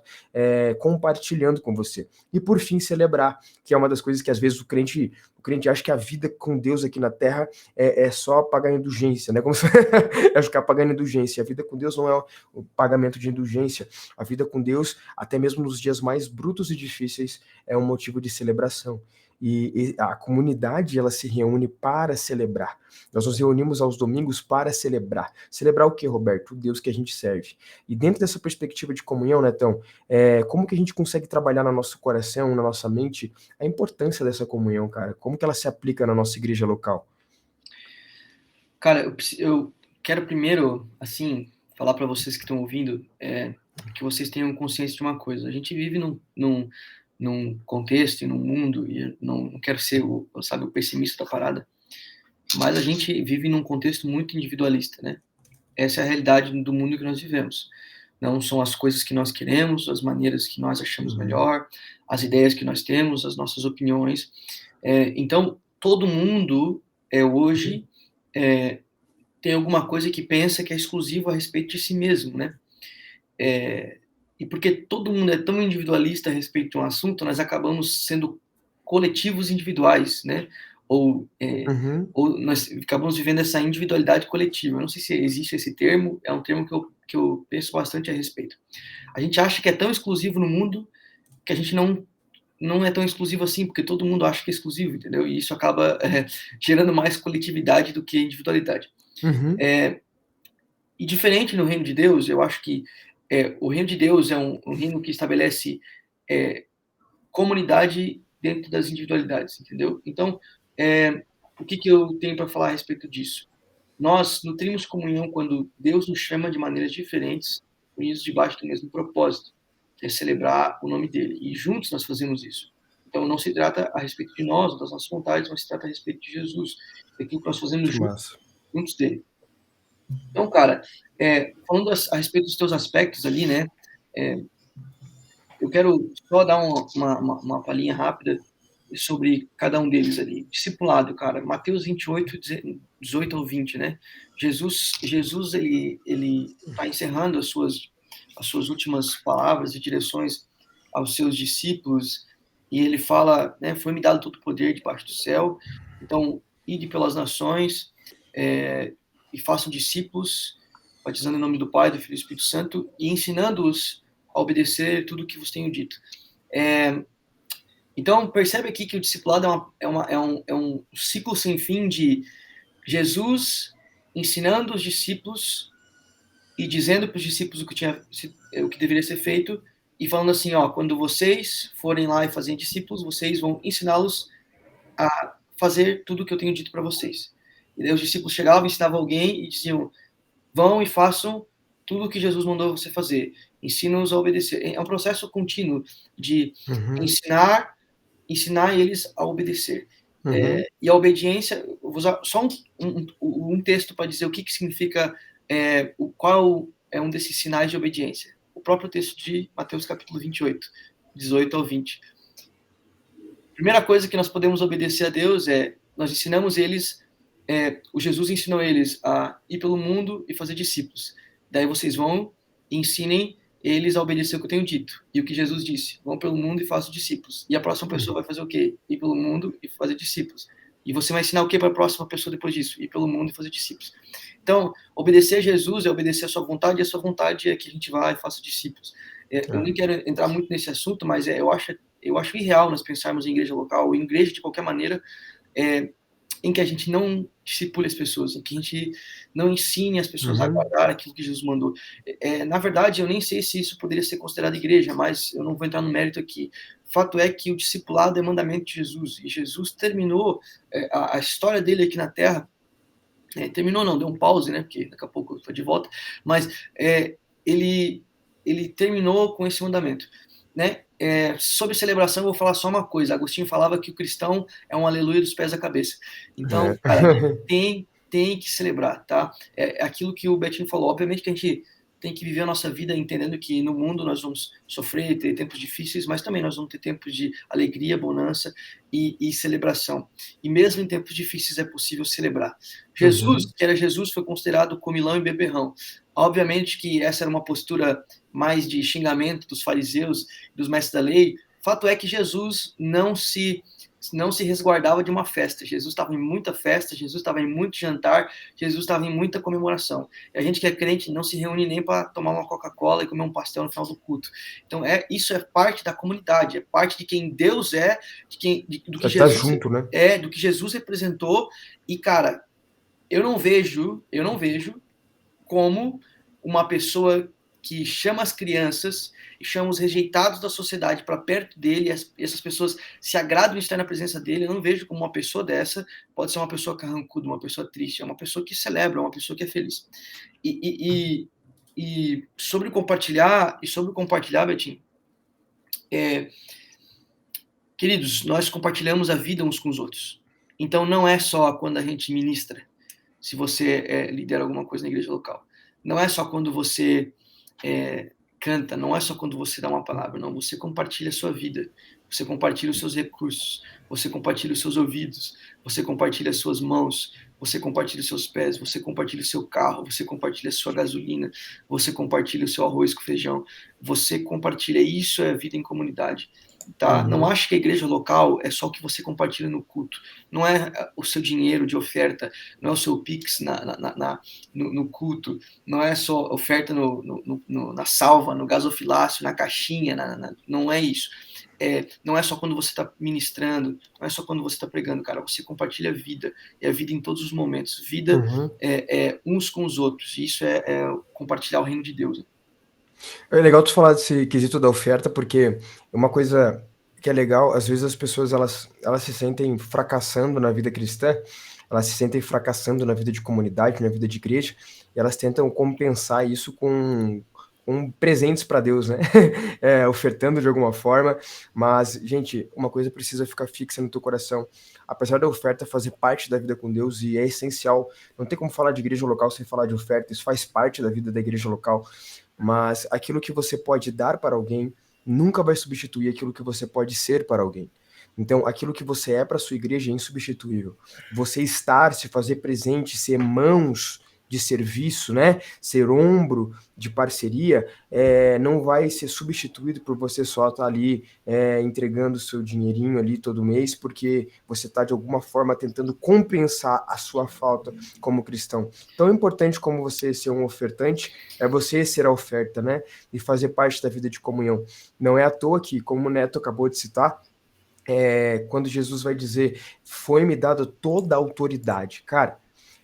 compartilhando com você. E por fim, celebrar, que é uma das coisas que às vezes o crente acha que a vida com Deus aqui na Terra é só pagar indulgência, né? Como se é ficar pagando indulgência. A vida com Deus não é o pagamento de indulgência. A vida com Deus, até mesmo nos dias mais brutos e difíceis, é um motivo de celebração. E a comunidade, ela se reúne para celebrar. Nós nos reunimos aos domingos para celebrar. Celebrar o quê, Roberto? O Deus que a gente serve. E dentro dessa perspectiva de comunhão, Netão, como que a gente consegue trabalhar no nosso coração, na nossa mente, a importância dessa comunhão, cara? Como que ela se aplica na nossa igreja local? Cara, eu quero primeiro, assim, falar para vocês que estão ouvindo, que vocês tenham consciência de uma coisa. A gente vive num contexto e num mundo, e não quero ser o pessimista da parada, mas a gente vive num contexto muito individualista, né? Essa é a realidade do mundo que nós vivemos. Não são as coisas que nós queremos, as maneiras que nós achamos melhor, as ideias que nós temos, as nossas opiniões. Então, todo mundo hoje tem alguma coisa que pensa que é exclusivo a respeito de si mesmo, né? E porque todo mundo é tão individualista a respeito de um assunto, nós acabamos sendo coletivos individuais, né? Ou nós acabamos vivendo essa individualidade coletiva. Eu não sei se existe esse termo, é um termo que eu penso bastante a respeito. A gente acha que é tão exclusivo no mundo que a gente não é tão exclusivo assim, porque todo mundo acha que é exclusivo, entendeu? E isso acaba gerando mais coletividade do que individualidade. E diferente no reino de Deus, eu acho que o reino de Deus é um reino que estabelece comunidade dentro das individualidades, entendeu? Então, o que eu tenho para falar a respeito disso? Nós nutrimos comunhão quando Deus nos chama de maneiras diferentes, unidos debaixo do mesmo propósito, que é celebrar o nome dele. E juntos nós fazemos isso. Então, não se trata a respeito de nós, das nossas vontades, mas se trata a respeito de Jesus, daquilo que nós fazemos juntos dele. Então, cara, falando a respeito dos teus aspectos ali, né, eu quero só dar uma palhinha rápida sobre cada um deles ali. Discipulado, cara, Mateus 28, 18 ao 20, né? Jesus ele está encerrando as suas últimas palavras e direções aos seus discípulos, e ele fala, né, foi-me dado todo o poder debaixo do céu, então, ide pelas nações, e façam discípulos, batizando em nome do Pai, do Filho e do Espírito Santo, e ensinando-os a obedecer tudo o que vos tenho dito. Então, percebe aqui que o discipulado é um ciclo sem fim de Jesus ensinando os discípulos e dizendo para os discípulos o que deveria ser feito, e falando assim, ó, quando vocês forem lá e fazerem discípulos, vocês vão ensiná-los a fazer tudo o que eu tenho dito para vocês. E daí os discípulos chegavam, ensinavam alguém e diziam, vão e façam tudo o que Jesus mandou você fazer. Ensina-os a obedecer. É um processo contínuo de ensinar eles a obedecer. E a obediência, eu vou usar só um texto para dizer o que significa, qual é um desses sinais de obediência. O próprio texto de Mateus capítulo 28, 18 ao 20. Primeira coisa que nós podemos obedecer a Deus nós ensinamos eles, o Jesus ensinou eles a ir pelo mundo e fazer discípulos. Daí vocês vão e ensinem eles a obedecer o que eu tenho dito. E o que Jesus disse, vão pelo mundo e façam discípulos. E a próxima pessoa vai fazer o quê? Ir pelo mundo e fazer discípulos. E você vai ensinar o que para a próxima pessoa depois disso? Ir pelo mundo e fazer discípulos. Então, obedecer a Jesus é obedecer a sua vontade, e a sua vontade é que a gente vá e faça discípulos. Eu nem quero entrar muito nesse assunto, mas eu acho irreal nós pensarmos em igreja local, ou em igreja de qualquer maneira, em que a gente não discipule as pessoas, em que a gente não ensine as pessoas a guardar aquilo que Jesus mandou. Na verdade, eu nem sei se isso poderia ser considerado igreja, mas eu não vou entrar no mérito aqui. O fato é que o discipulado é mandamento de Jesus, e Jesus terminou a história dele aqui na Terra, terminou não, deu um pause, né, porque daqui a pouco eu estou de volta, mas ele terminou com esse mandamento, né? Sobre celebração, eu vou falar só uma coisa. Agostinho falava que o cristão é um aleluia dos pés à cabeça. Então, cara, tem que celebrar, tá? Aquilo que o Betinho falou. Obviamente que a gente tem que viver a nossa vida entendendo que no mundo nós vamos sofrer, ter tempos difíceis, mas também nós vamos ter tempos de alegria, bonança e celebração. E mesmo em tempos difíceis é possível celebrar. Jesus, que era Jesus, foi considerado comilão e beberrão. Obviamente que essa era uma postura mais de xingamento dos fariseus, dos mestres da lei. Fato é que Jesus não se resguardava de uma festa. Jesus estava em muita festa, Jesus estava em muito jantar, Jesus estava em muita comemoração. E a gente que é crente não se reúne nem para tomar uma Coca-Cola e comer um pastel no final do culto. Então, isso é parte da comunidade, é parte de quem Deus é, do que Jesus junto, né? do que Jesus representou. E, cara, eu não vejo como uma pessoa que chama as crianças e chama os rejeitados da sociedade para perto dele, e essas pessoas se agradam de estar na presença dele. Eu não vejo como uma pessoa dessa pode ser uma pessoa carrancuda, uma pessoa triste, é uma pessoa que celebra, uma pessoa que é feliz. E sobre compartilhar, Betinho, queridos, nós compartilhamos a vida uns com os outros. Então não é só quando a gente ministra, se você lidera alguma coisa na igreja local. Não é só quando você canta, não é só quando você dá uma palavra, não. Você compartilha a sua vida, você compartilha os seus recursos, você compartilha os seus ouvidos, você compartilha as suas mãos, você compartilha os seus pés, você compartilha o seu carro, você compartilha a sua gasolina, você compartilha o seu arroz com feijão, você compartilha. Isso é vida em comunidade. Tá? Não acho que a igreja local é só o que você compartilha no culto. Não é o seu dinheiro de oferta, não é o seu Pix no culto, não é só oferta na salva, no gasofilácio, na caixinha, não é isso. Não é só quando você está ministrando, não é só quando você está pregando, cara. Você compartilha a vida, e a vida em todos os momentos. Vida uns com os outros. E isso é compartilhar o reino de Deus. É legal tu falar desse quesito da oferta, porque uma coisa que é legal, às vezes as pessoas elas se sentem fracassando na vida cristã, elas se sentem fracassando na vida de comunidade, na vida de igreja, e elas tentam compensar isso com presentes para Deus, né? Ofertando de alguma forma. Mas, gente, uma coisa precisa ficar fixa no teu coração. Apesar da oferta fazer parte da vida com Deus, e é essencial, não tem como falar de igreja local sem falar de oferta, isso faz parte da vida da igreja local. Mas aquilo que você pode dar para alguém nunca vai substituir aquilo que você pode ser para alguém. Então, aquilo que você é para sua igreja é insubstituível. Você estar, se fazer presente, ser mãos de serviço, né? Ser ombro de parceria, não vai ser substituído por você só estar ali entregando seu dinheirinho ali todo mês, porque você está de alguma forma tentando compensar a sua falta como cristão. Tão importante como você ser um ofertante é você ser a oferta, né? E fazer parte da vida de comunhão. Não é à toa que, como o Neto acabou de citar, quando Jesus vai dizer, foi-me dado toda a autoridade. Cara,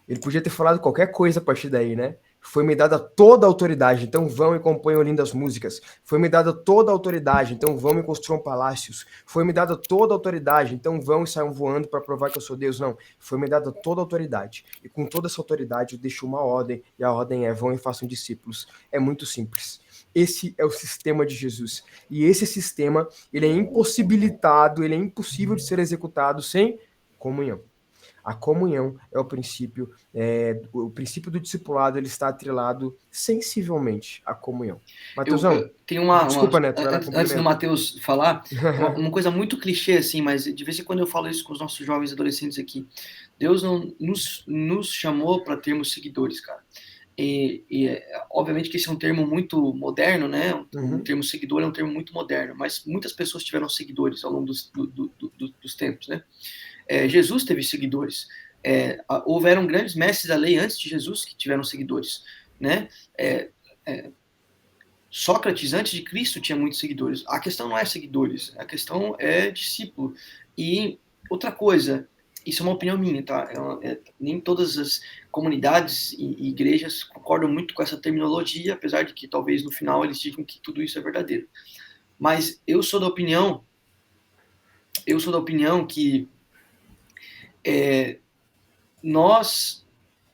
ele podia ter falado qualquer coisa a partir daí, né? Foi-me dada toda a autoridade, então vão e componham lindas músicas. Foi-me dada toda a autoridade, então vão e construam palácios. Foi-me dada toda a autoridade, então vão e saiam voando para provar que eu sou Deus. Não, foi-me dada toda a autoridade. E com toda essa autoridade eu deixo uma ordem, e a ordem é: vão e façam discípulos. É muito simples. Esse é o sistema de Jesus. E esse sistema, ele é impossibilitado, ele é impossível de ser executado sem comunhão. A comunhão é o princípio do discipulado, ele está atrelado sensivelmente à comunhão. Mateusão, tem desculpa, Neto, antes do Mateus falar, uma coisa muito clichê, assim, mas de vez em quando eu falo isso com os nossos jovens e adolescentes aqui. Deus não nos chamou para termos seguidores, cara. Obviamente que esse é um termo muito moderno, né? O termo seguidor é um termo muito moderno, mas muitas pessoas tiveram seguidores ao longo dos tempos, né? Jesus teve seguidores. Houveram grandes mestres da lei antes de Jesus que tiveram seguidores, né? Sócrates, antes de Cristo, tinha muitos seguidores. A questão não é seguidores, a questão é discípulo. E outra coisa, isso é uma opinião minha, tá? Nem todas as comunidades e igrejas concordam muito com essa terminologia, apesar de que talvez no final eles digam que tudo isso é verdadeiro. Mas eu sou da opinião que nós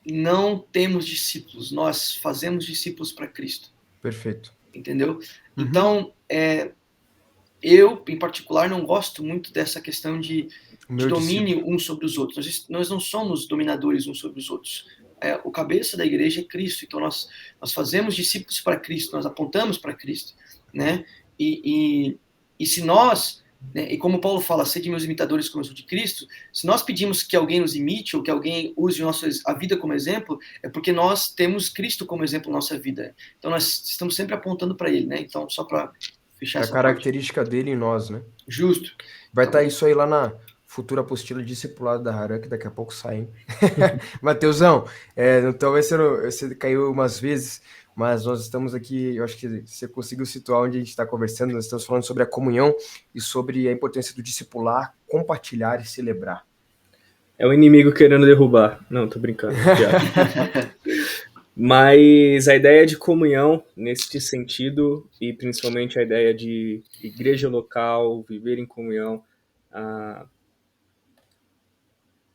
não temos discípulos, nós fazemos discípulos para Cristo. Perfeito. Entendeu? Então, eu, em particular, não gosto muito dessa questão de domínio uns sobre os outros. Nós não somos dominadores uns sobre os outros. O cabeça da igreja é Cristo. Então, nós fazemos discípulos para Cristo, nós apontamos para Cristo, né? E se nós, né, e como Paulo fala, sede meus imitadores como eu sou de Cristo, se nós pedimos que alguém nos imite ou que alguém use a vida como exemplo, é porque nós temos Cristo como exemplo na nossa vida. Então nós estamos sempre apontando para ele, né? Então só para fechar essa característica dele em nós, né? Justo. Vai estar isso aí lá na futura apostila discipulado da Haran, que daqui a pouco sai, hein? Mateusão, talvez você caiu umas vezes, mas nós estamos aqui, eu acho que você conseguiu situar onde a gente está conversando, nós estamos falando sobre a comunhão e sobre a importância do discipular, compartilhar e celebrar. É o inimigo querendo derrubar. Não, tô brincando. Mas a ideia de comunhão, nesse sentido, e principalmente a ideia de igreja local, viver em comunhão,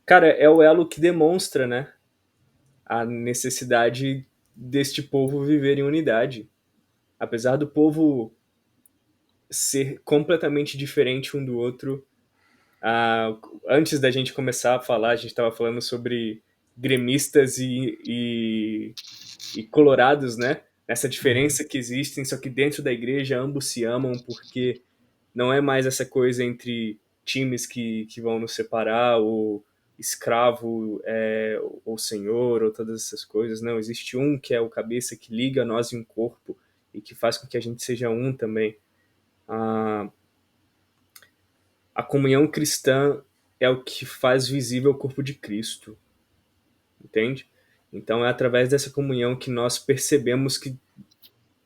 cara, é o elo que demonstra, né, a necessidade deste povo viver em unidade. Apesar do povo ser completamente diferente um do outro, antes da gente começar a falar, a gente estava falando sobre gremistas e colorados, né? Essa diferença que existem, só que dentro da igreja ambos se amam, porque não é mais essa coisa entre times que vão nos separar, ou escravo ou senhor, ou todas essas coisas. Não, existe um que é o cabeça que liga nós em um corpo e que faz com que a gente seja um também. A comunhão cristã é o que faz visível o corpo de Cristo, entende? Então é através dessa comunhão que nós percebemos que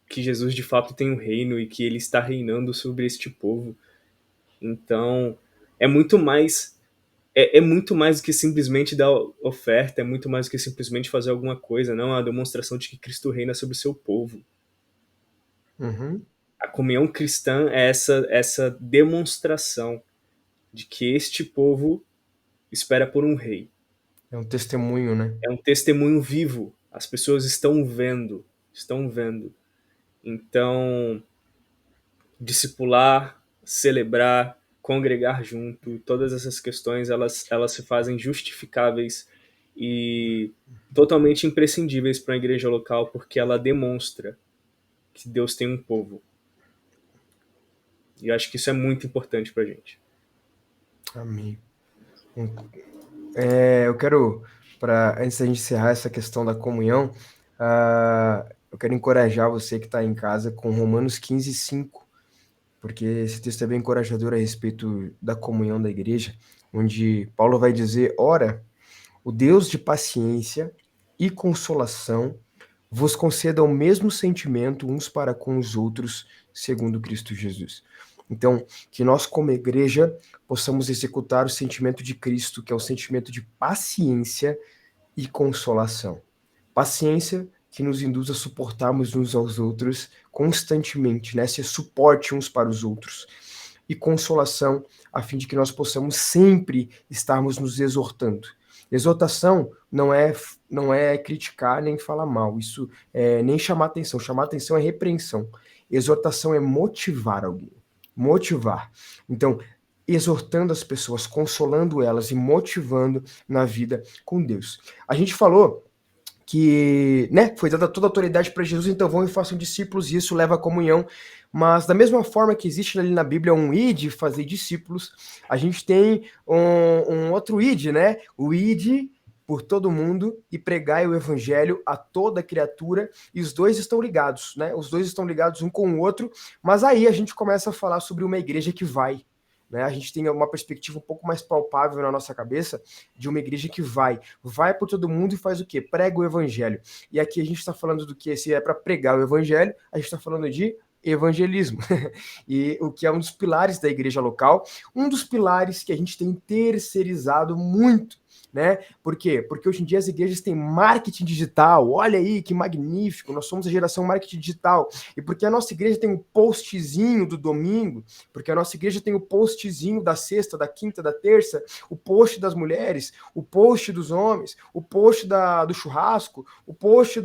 Jesus de fato tem um reino e que ele está reinando sobre este povo. Então é muito mais do que simplesmente dar oferta, é muito mais do que simplesmente fazer alguma coisa, não, é uma demonstração de que Cristo reina sobre o seu povo. A comunhão cristã é essa demonstração de que este povo espera por um rei. É um testemunho, né? É um testemunho vivo. As pessoas estão vendo. Então, discipular, celebrar, congregar junto, todas essas questões, elas se fazem justificáveis e totalmente imprescindíveis para a igreja local, porque ela demonstra que Deus tem um povo. E eu acho que isso é muito importante para a gente. Amém. Eu quero, antes da gente encerrar essa questão da comunhão, eu quero encorajar você que está em casa com Romanos 15:5, porque esse texto é bem encorajador a respeito da comunhão da igreja, onde Paulo vai dizer: ora, o Deus de paciência e consolação vos conceda o mesmo sentimento uns para com os outros, segundo Cristo Jesus. Então, que nós como igreja possamos executar o sentimento de Cristo, que é o sentimento de paciência e consolação. Paciência que nos induz a suportarmos uns aos outros constantemente, né? Ser suporte uns para os outros. E consolação, a fim de que nós possamos sempre estarmos nos exortando. Exortação não é criticar nem falar mal, isso é nem chamar atenção. Chamar atenção é repreensão. Exortação é motivar alguém, motivar. Então, exortando as pessoas, consolando elas e motivando na vida com Deus. A gente falou que, né, foi dada toda a autoridade para Jesus, então vão e façam discípulos, e isso leva à comunhão. Mas da mesma forma que existe ali na Bíblia um id, fazer discípulos, a gente tem um outro id, né? O id por todo mundo e pregai o evangelho a toda criatura, e os dois estão ligados, né? Os dois estão ligados um com o outro, mas aí a gente começa a falar sobre uma igreja que vai, né? A gente tem uma perspectiva um pouco mais palpável na nossa cabeça de uma igreja que vai por todo mundo e faz o quê? Prega o evangelho. E aqui a gente está falando do que? Se é para pregar o evangelho, a gente está falando de evangelismo. E o que é um dos pilares da igreja local, um dos pilares que a gente tem terceirizado muito, né? Por quê? Porque hoje em dia as igrejas têm marketing digital. Olha aí que magnífico, nós somos a geração marketing digital. E porque a nossa igreja tem um postzinho do domingo, porque a nossa igreja tem o postzinho da sexta, da quinta, da terça, o post das mulheres, o post dos homens, o post do churrasco, o post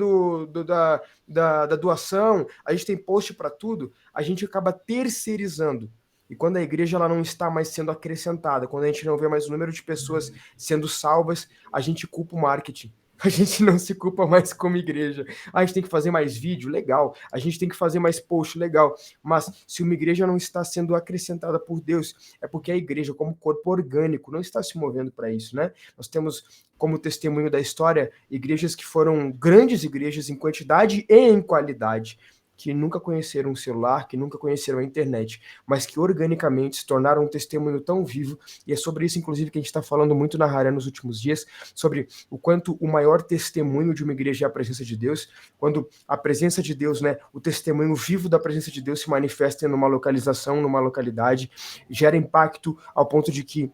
da doação, a gente tem post para tudo, a gente acaba terceirizando. E quando a igreja ela não está mais sendo acrescentada, quando a gente não vê mais o número de pessoas sendo salvas, a gente culpa o marketing. A gente não se culpa mais como igreja. A gente tem que fazer mais vídeo, legal. A gente tem que fazer mais post, legal. Mas se uma igreja não está sendo acrescentada por Deus, é porque a igreja, como corpo orgânico, não está se movendo para isso, né? Nós temos como testemunho da história igrejas que foram grandes igrejas em quantidade e em qualidade, que nunca conheceram um celular, que nunca conheceram a internet, mas que organicamente se tornaram um testemunho tão vivo, e é sobre isso, inclusive, que a gente está falando muito na Haré nos últimos dias, sobre o quanto o maior testemunho de uma igreja é a presença de Deus, quando a presença de Deus, né, o testemunho vivo da presença de Deus se manifesta numa localização, numa localidade, gera impacto ao ponto de que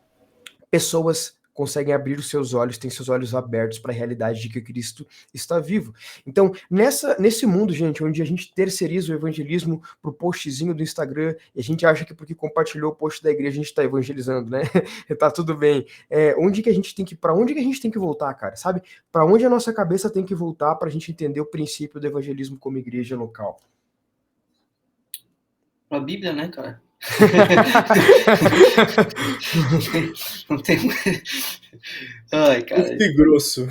pessoas conseguem abrir os seus olhos, têm seus olhos abertos para a realidade de que Cristo está vivo. Então, nesse mundo, gente, onde a gente terceiriza o evangelismo pro postzinho do Instagram, e a gente acha que porque compartilhou o post da igreja a gente está evangelizando, né? Tá tudo bem. Para onde que a gente tem que voltar, cara? Sabe? Para onde a nossa cabeça tem que voltar para a gente entender o princípio do evangelismo como igreja local? Para a Bíblia, né, cara? Não tem. Ai, cara. Que grosso.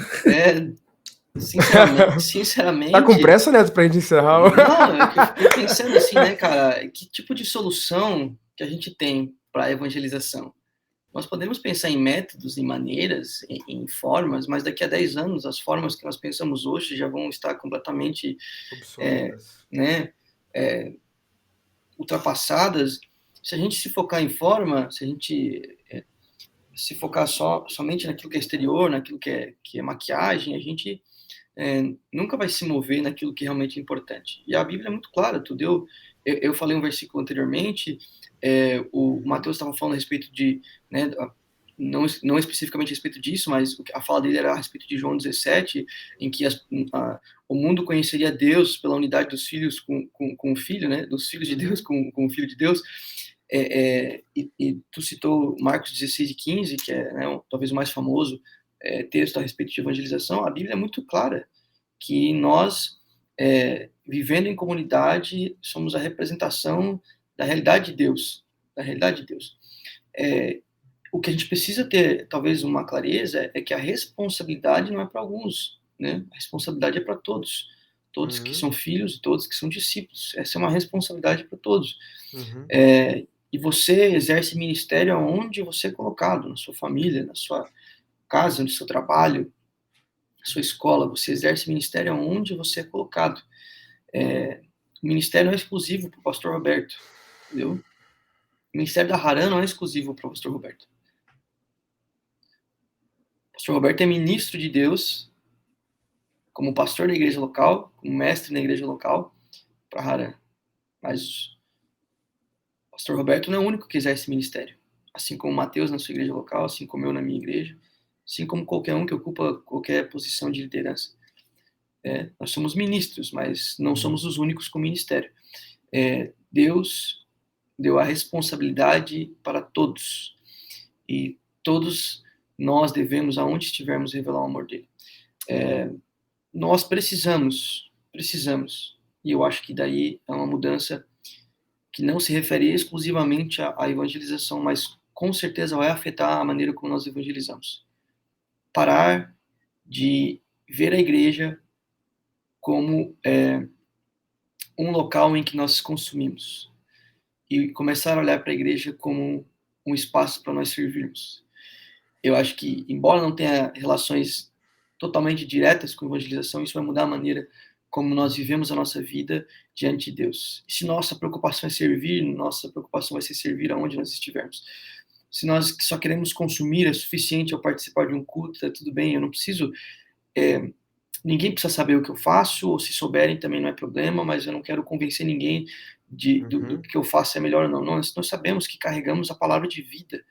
Sinceramente. Tá com pressa, Neto, pra gente encerrar? Não, eu fiquei pensando assim, né, cara? Que tipo de solução que a gente tem para evangelização? Nós podemos pensar em métodos, em maneiras, em formas, mas daqui a 10 anos as formas que nós pensamos hoje já vão estar completamente ultrapassadas. Se a gente se focar em forma, se a gente se focar somente naquilo que é exterior, naquilo que é maquiagem, a gente nunca vai se mover naquilo que realmente é importante. E a Bíblia é muito clara, eu falei um versículo anteriormente, o Mateus estava falando a respeito de, né, não especificamente a respeito disso, mas a fala dele era a respeito de João 17, em que o mundo conheceria Deus pela unidade dos filhos com o Filho, né, dos filhos de Deus com o Filho de Deus. E tu citou Marcos 16:15, que é, né, talvez o mais famoso texto a respeito de evangelização. A Bíblia é muito clara que nós, vivendo em comunidade, somos a representação da realidade de Deus, o que a gente precisa ter, talvez, uma clareza é que a responsabilidade não é para alguns, né? A responsabilidade é para todos que são filhos e todos que são discípulos. Essa é uma responsabilidade para todos. E você exerce ministério aonde você é colocado, na sua família, na sua casa, no seu trabalho, na sua escola. Você exerce ministério aonde você é colocado. O ministério não é exclusivo para o pastor Roberto, entendeu? O ministério da Harã não é exclusivo para o pastor Roberto. O pastor Roberto é ministro de Deus, como pastor da igreja local, como mestre na igreja local, para Harã. Mas o pastor Roberto não é o único que exerce ministério. Assim como Mateus na sua igreja local, assim como eu na minha igreja, assim como qualquer um que ocupa qualquer posição de liderança. Nós somos ministros, mas não somos os únicos com ministério. Deus deu a responsabilidade para todos. E todos nós devemos, aonde estivermos, revelar o amor dele. Nós precisamos, e eu acho que daí é uma mudança que não se refere exclusivamente à evangelização, mas com certeza vai afetar a maneira como nós evangelizamos. Parar de ver a igreja como um local em que nós consumimos e começar a olhar para a igreja como um espaço para nós servirmos. Eu acho que, embora não tenha relações totalmente diretas com a evangelização, isso vai mudar a maneira como nós vivemos a nossa vida diante de Deus. E se nossa preocupação é servir, nossa preocupação vai ser servir aonde nós estivermos. Se nós só queremos consumir, é suficiente eu participar de um culto, tá tudo bem, eu não preciso... ninguém precisa saber o que eu faço, ou se souberem também não é problema, mas eu não quero convencer ninguém do que eu faço é melhor ou não. Nós sabemos que carregamos a palavra de vida,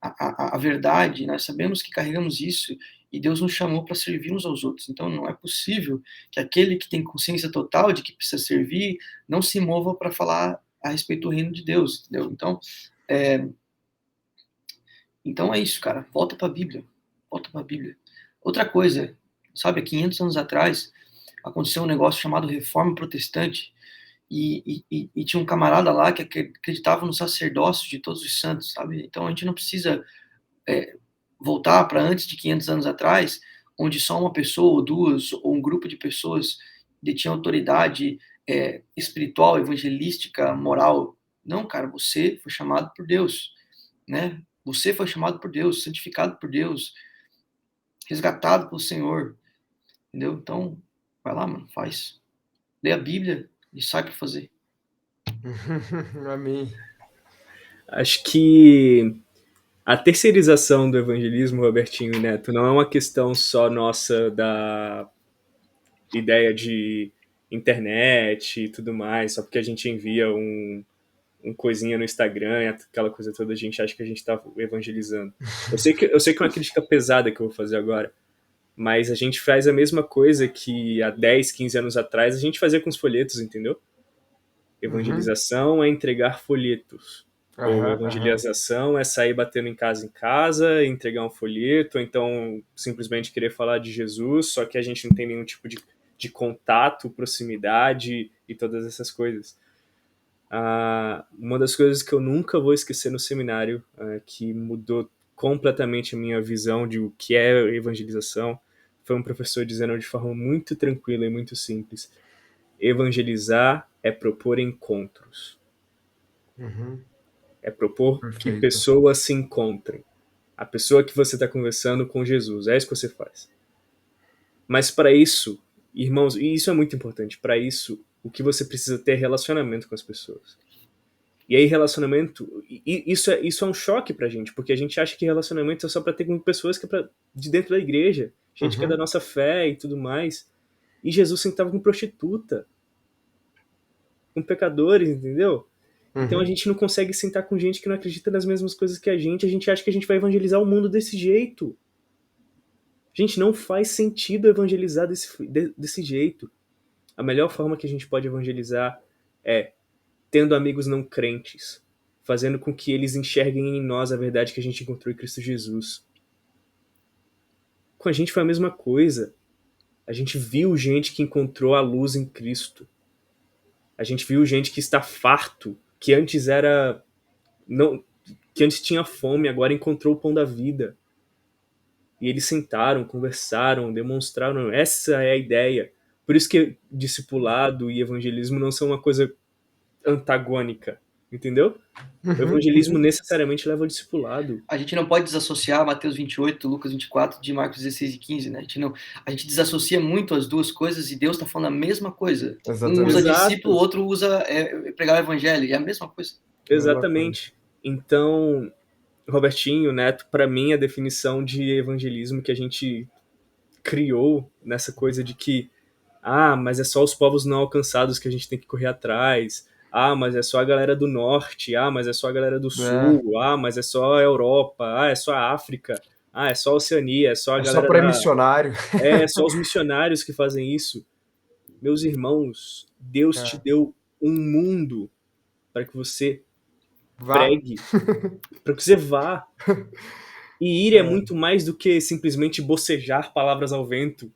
a verdade, nós sabemos que carregamos isso, e Deus nos chamou para servir uns aos outros. Então não é possível que aquele que tem consciência total de que precisa servir não se mova para falar a respeito do reino de Deus, entendeu? Então é isso, cara. Volta para a Bíblia. Outra coisa, sabe, há 500 anos atrás aconteceu um negócio chamado Reforma Protestante, e tinha um camarada lá que acreditava no sacerdócio de todos os santos, sabe? Então a gente não precisa voltar para antes de 500 anos atrás, onde só uma pessoa ou duas, ou um grupo de pessoas detinha autoridade espiritual, evangelística, moral. Não, cara, você foi chamado por Deus, né? Você foi chamado por Deus, santificado por Deus, resgatado pelo Senhor, entendeu? Então, vai lá, mano, faz. Lê a Bíblia e sai para fazer. Amém. Acho que a terceirização do evangelismo, Robertinho e Neto, não é uma questão só nossa da ideia de internet e tudo mais, só porque a gente envia um coisinha no Instagram, aquela coisa toda, a gente acha que a gente está evangelizando. Eu sei que é uma crítica pesada que eu vou fazer agora, mas a gente faz a mesma coisa que há 10, 15 anos atrás a gente fazia com os folhetos, entendeu? Evangelização é entregar folhetos. Ou evangelização é sair batendo em casa, entregar um folheto, ou então simplesmente querer falar de Jesus, só que a gente não tem nenhum tipo de contato, proximidade e todas essas coisas. Uma das coisas que eu nunca vou esquecer no seminário, que mudou completamente a minha visão de o que é evangelização, foi um professor dizendo de forma muito tranquila e muito simples: evangelizar é propor encontros. É propor que pessoas se encontrem. A pessoa que você está conversando com Jesus, é isso que você faz. Mas para isso, irmãos, e isso é muito importante, para isso, o que você precisa ter é relacionamento com as pessoas. E aí relacionamento, isso é um choque pra gente, porque a gente acha que relacionamento é só pra ter com pessoas que é de dentro da igreja, gente que é da nossa fé e tudo mais. E Jesus sentava com prostituta, com pecadores, entendeu? Então a gente não consegue sentar com gente que não acredita nas mesmas coisas que a gente acha que a gente vai evangelizar o mundo desse jeito. Gente, não faz sentido evangelizar desse jeito. A melhor forma que a gente pode evangelizar é tendo amigos não crentes, fazendo com que eles enxerguem em nós a verdade que a gente encontrou em Cristo Jesus. Com a gente foi a mesma coisa. A gente viu gente que encontrou a luz em Cristo. A gente viu gente que está farto, que antes que antes tinha fome, agora encontrou o pão da vida. E eles sentaram, conversaram, demonstraram. Essa é a ideia. Por isso que discipulado e evangelismo não são uma coisa antagônica, entendeu? O evangelismo necessariamente leva ao discipulado. A gente não pode desassociar Mateus 28, Lucas 24 de Marcos 16 e 15, né? A gente desassocia muito as duas coisas e Deus está falando a mesma coisa. Exatamente. Um usa discípulo, o outro usa pregar o evangelho, e é a mesma coisa. Exatamente. Então, Robertinho, Neto, para mim a definição de evangelismo que a gente criou nessa coisa de que mas é só os povos não alcançados que a gente tem que correr atrás, mas é só a galera do norte, mas é só a galera do sul, mas é só a Europa, é só a África, Ah, é só a Oceania, é só a É só galera para missionário. É só os missionários que fazem isso. Meus irmãos, Deus te É. deu um mundo para que você Vá. pregue, para que você vá. E ir é É. muito mais do que simplesmente bocejar palavras ao vento.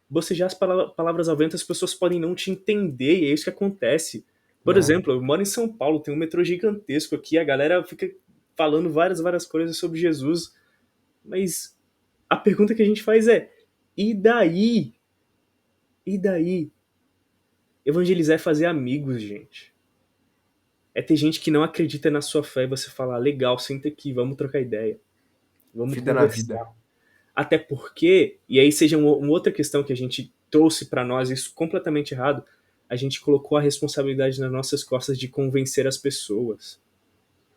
Bocejar as palavras ao vento, as pessoas podem não te entender, e é isso que acontece. Por É. exemplo, eu moro em São Paulo, tem um metrô gigantesco aqui, a galera fica falando várias coisas sobre Jesus, mas a pergunta que a gente faz é: e daí? E daí? Evangelizar é fazer amigos, gente. É ter gente que não acredita na sua fé e você falar: legal, senta aqui, vamos trocar ideia, vamos Vida na vida. conversar. Até porque, e aí seja uma outra questão que a gente trouxe para nós, isso completamente errado, a gente colocou a responsabilidade nas nossas costas de convencer as pessoas.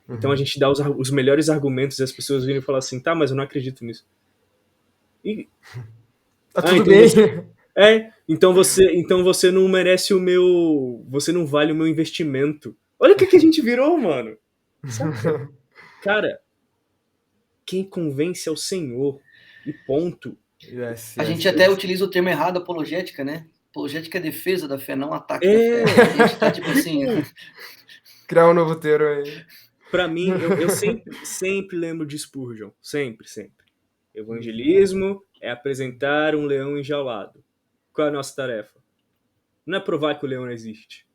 Então a Uhum. gente dá os melhores argumentos e as pessoas virem e falam assim: tá, mas eu não acredito nisso. E, Tá ah, tudo então bem. você. Então você não merece o meu. Você não vale o meu investimento. Olha o que a gente virou, mano. Saca? Cara, quem convence é o Senhor. E ponto. Yes, A yes, gente até yes. utiliza o termo errado, apologética, né? Apologética é defesa da fé, não ataque da fé. A É. gente tá tipo assim, Criar um novo termo aí. Pra mim, eu sempre lembro de Spurgeon. Sempre, sempre. Uhum. Evangelismo é apresentar um leão enjaulado. Qual é a nossa tarefa? Não é provar que o leão não existe.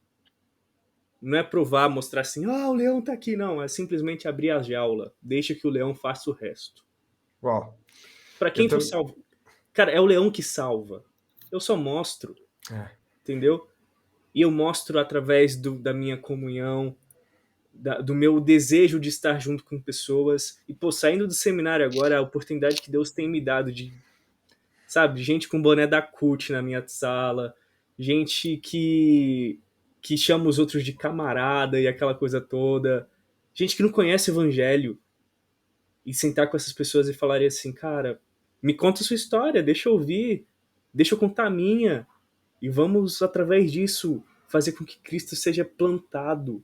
Não é provar, mostrar assim, o leão tá aqui, não. É simplesmente abrir a jaula. Deixa que o leão faça o resto. Uau. Pra Eu quem for também. salvo. Cara, é o leão que salva. Eu só mostro, É. entendeu? E eu mostro através da minha comunhão, do meu desejo de estar junto com pessoas. E, pô, saindo do seminário agora, a oportunidade que Deus tem me dado de, sabe, gente com boné da CUT na minha sala, gente que chama os outros de camarada e aquela coisa toda, gente que não conhece o evangelho, e sentar com essas pessoas e falar assim, cara, me conta a sua história, deixa eu ouvir, deixa eu contar a minha, e vamos, através disso, fazer com que Cristo seja plantado.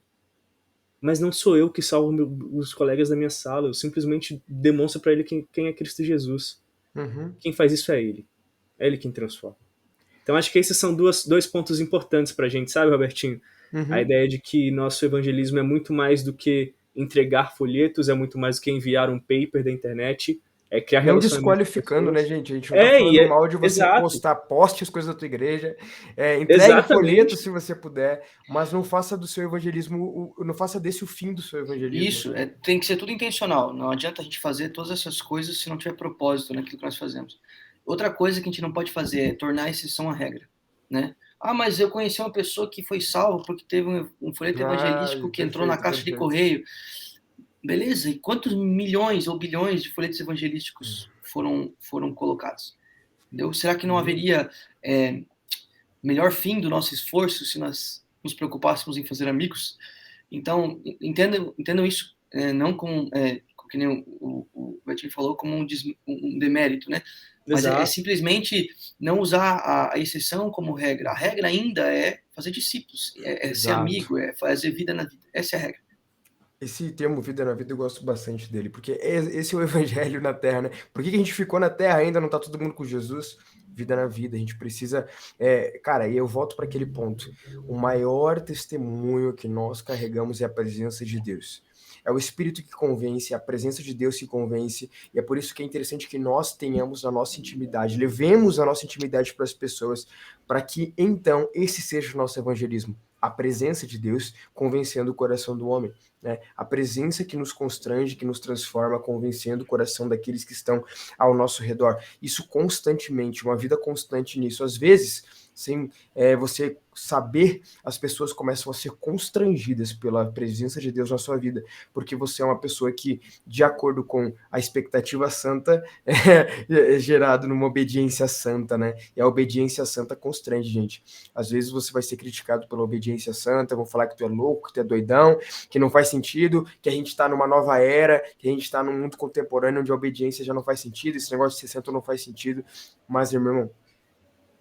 Mas não sou eu que salvo os colegas da minha sala, eu simplesmente demonstro para ele quem é Cristo Jesus. Uhum. Quem faz isso é ele. É ele quem transforma. Então acho que esses são dois pontos importantes pra gente, sabe, Robertinho? A Uhum. ideia de que nosso evangelismo é muito mais do que entregar folhetos, é muito mais do que enviar um paper da internet, é criar Não relacionamento com desqualificando, né, pessoas. gente? A gente não tá É, falando mal de você exato, postar, poste as coisas da tua igreja, entregue folheto exatamente. se você puder, mas não faça do seu evangelismo, não faça desse o fim do seu evangelismo. isso, tem que ser tudo intencional. Não adianta a gente fazer todas essas coisas se não tiver propósito naquilo que nós fazemos. Outra coisa que a gente não pode fazer é tornar a exceção a regra, né? Ah, mas eu conheci uma pessoa que foi salva porque teve um folheto Ah, evangelístico que entrou na perfeito, caixa de perfeito. correio. Beleza? E quantos milhões ou bilhões de folhetos evangelísticos foram colocados? Entendeu? Será que não Uhum. haveria melhor fim do nosso esforço se nós nos preocupássemos em fazer amigos? Então, entendam isso não como, que nem o Betinho falou, como um demérito, né? Mas é Exato, simplesmente não usar a exceção como regra. A regra ainda é fazer discípulos, é ser Exato. amigo, é fazer vida na vida. Essa é a regra. Esse termo vida na vida eu gosto bastante dele, porque esse é o evangelho na terra, né? Por que que a gente ficou na terra ainda, não tá todo mundo com Jesus? Vida na vida, a gente precisa. Cara, e eu volto para aquele ponto. O maior testemunho que nós carregamos é a presença de Deus. É o Espírito que convence, é a presença de Deus que convence, e é por isso que é interessante que nós tenhamos a nossa intimidade, levemos a nossa intimidade para as pessoas, para que então esse seja o nosso evangelismo. A presença de Deus convencendo o coração do homem. Né? A presença que nos constrange, que nos transforma, convencendo o coração daqueles que estão ao nosso redor. Isso constantemente, uma vida constante nisso. Às vezes, sem você saber, as pessoas começam a ser constrangidas pela presença de Deus na sua vida, porque você é uma pessoa que, de acordo com a expectativa santa, é gerado numa obediência santa, né? E a obediência santa constrange, gente. Às vezes você vai ser criticado pela obediência santa, vão falar que tu é louco, que tu é doidão, que não faz sentido, que a gente está numa nova era, que a gente está num mundo contemporâneo onde a obediência já não faz sentido, esse negócio de ser santo não faz sentido. Mas, meu irmão,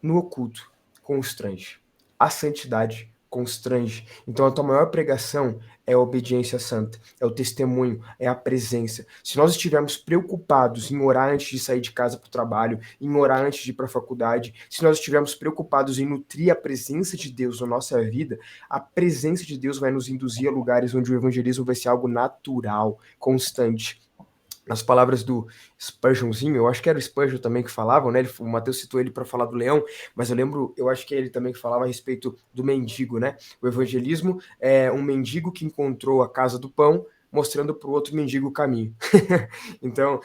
no oculto, constrange. A santidade constrange. Então a tua maior pregação é a obediência santa, é o testemunho, é a presença. Se nós estivermos preocupados em orar antes de sair de casa para o trabalho, em orar antes de ir para a faculdade, se nós estivermos preocupados em nutrir a presença de Deus na nossa vida, a presença de Deus vai nos induzir a lugares onde o evangelismo vai ser algo natural, constante. Nas palavras do Spurgeonzinho, eu acho que era o Spurgeon também que falavam, né? O Mateus citou ele para falar do leão, mas eu lembro, eu acho que é ele também que falava a respeito do mendigo, né? O evangelismo é um mendigo que encontrou a casa do pão, mostrando para o outro mendigo o caminho. Então,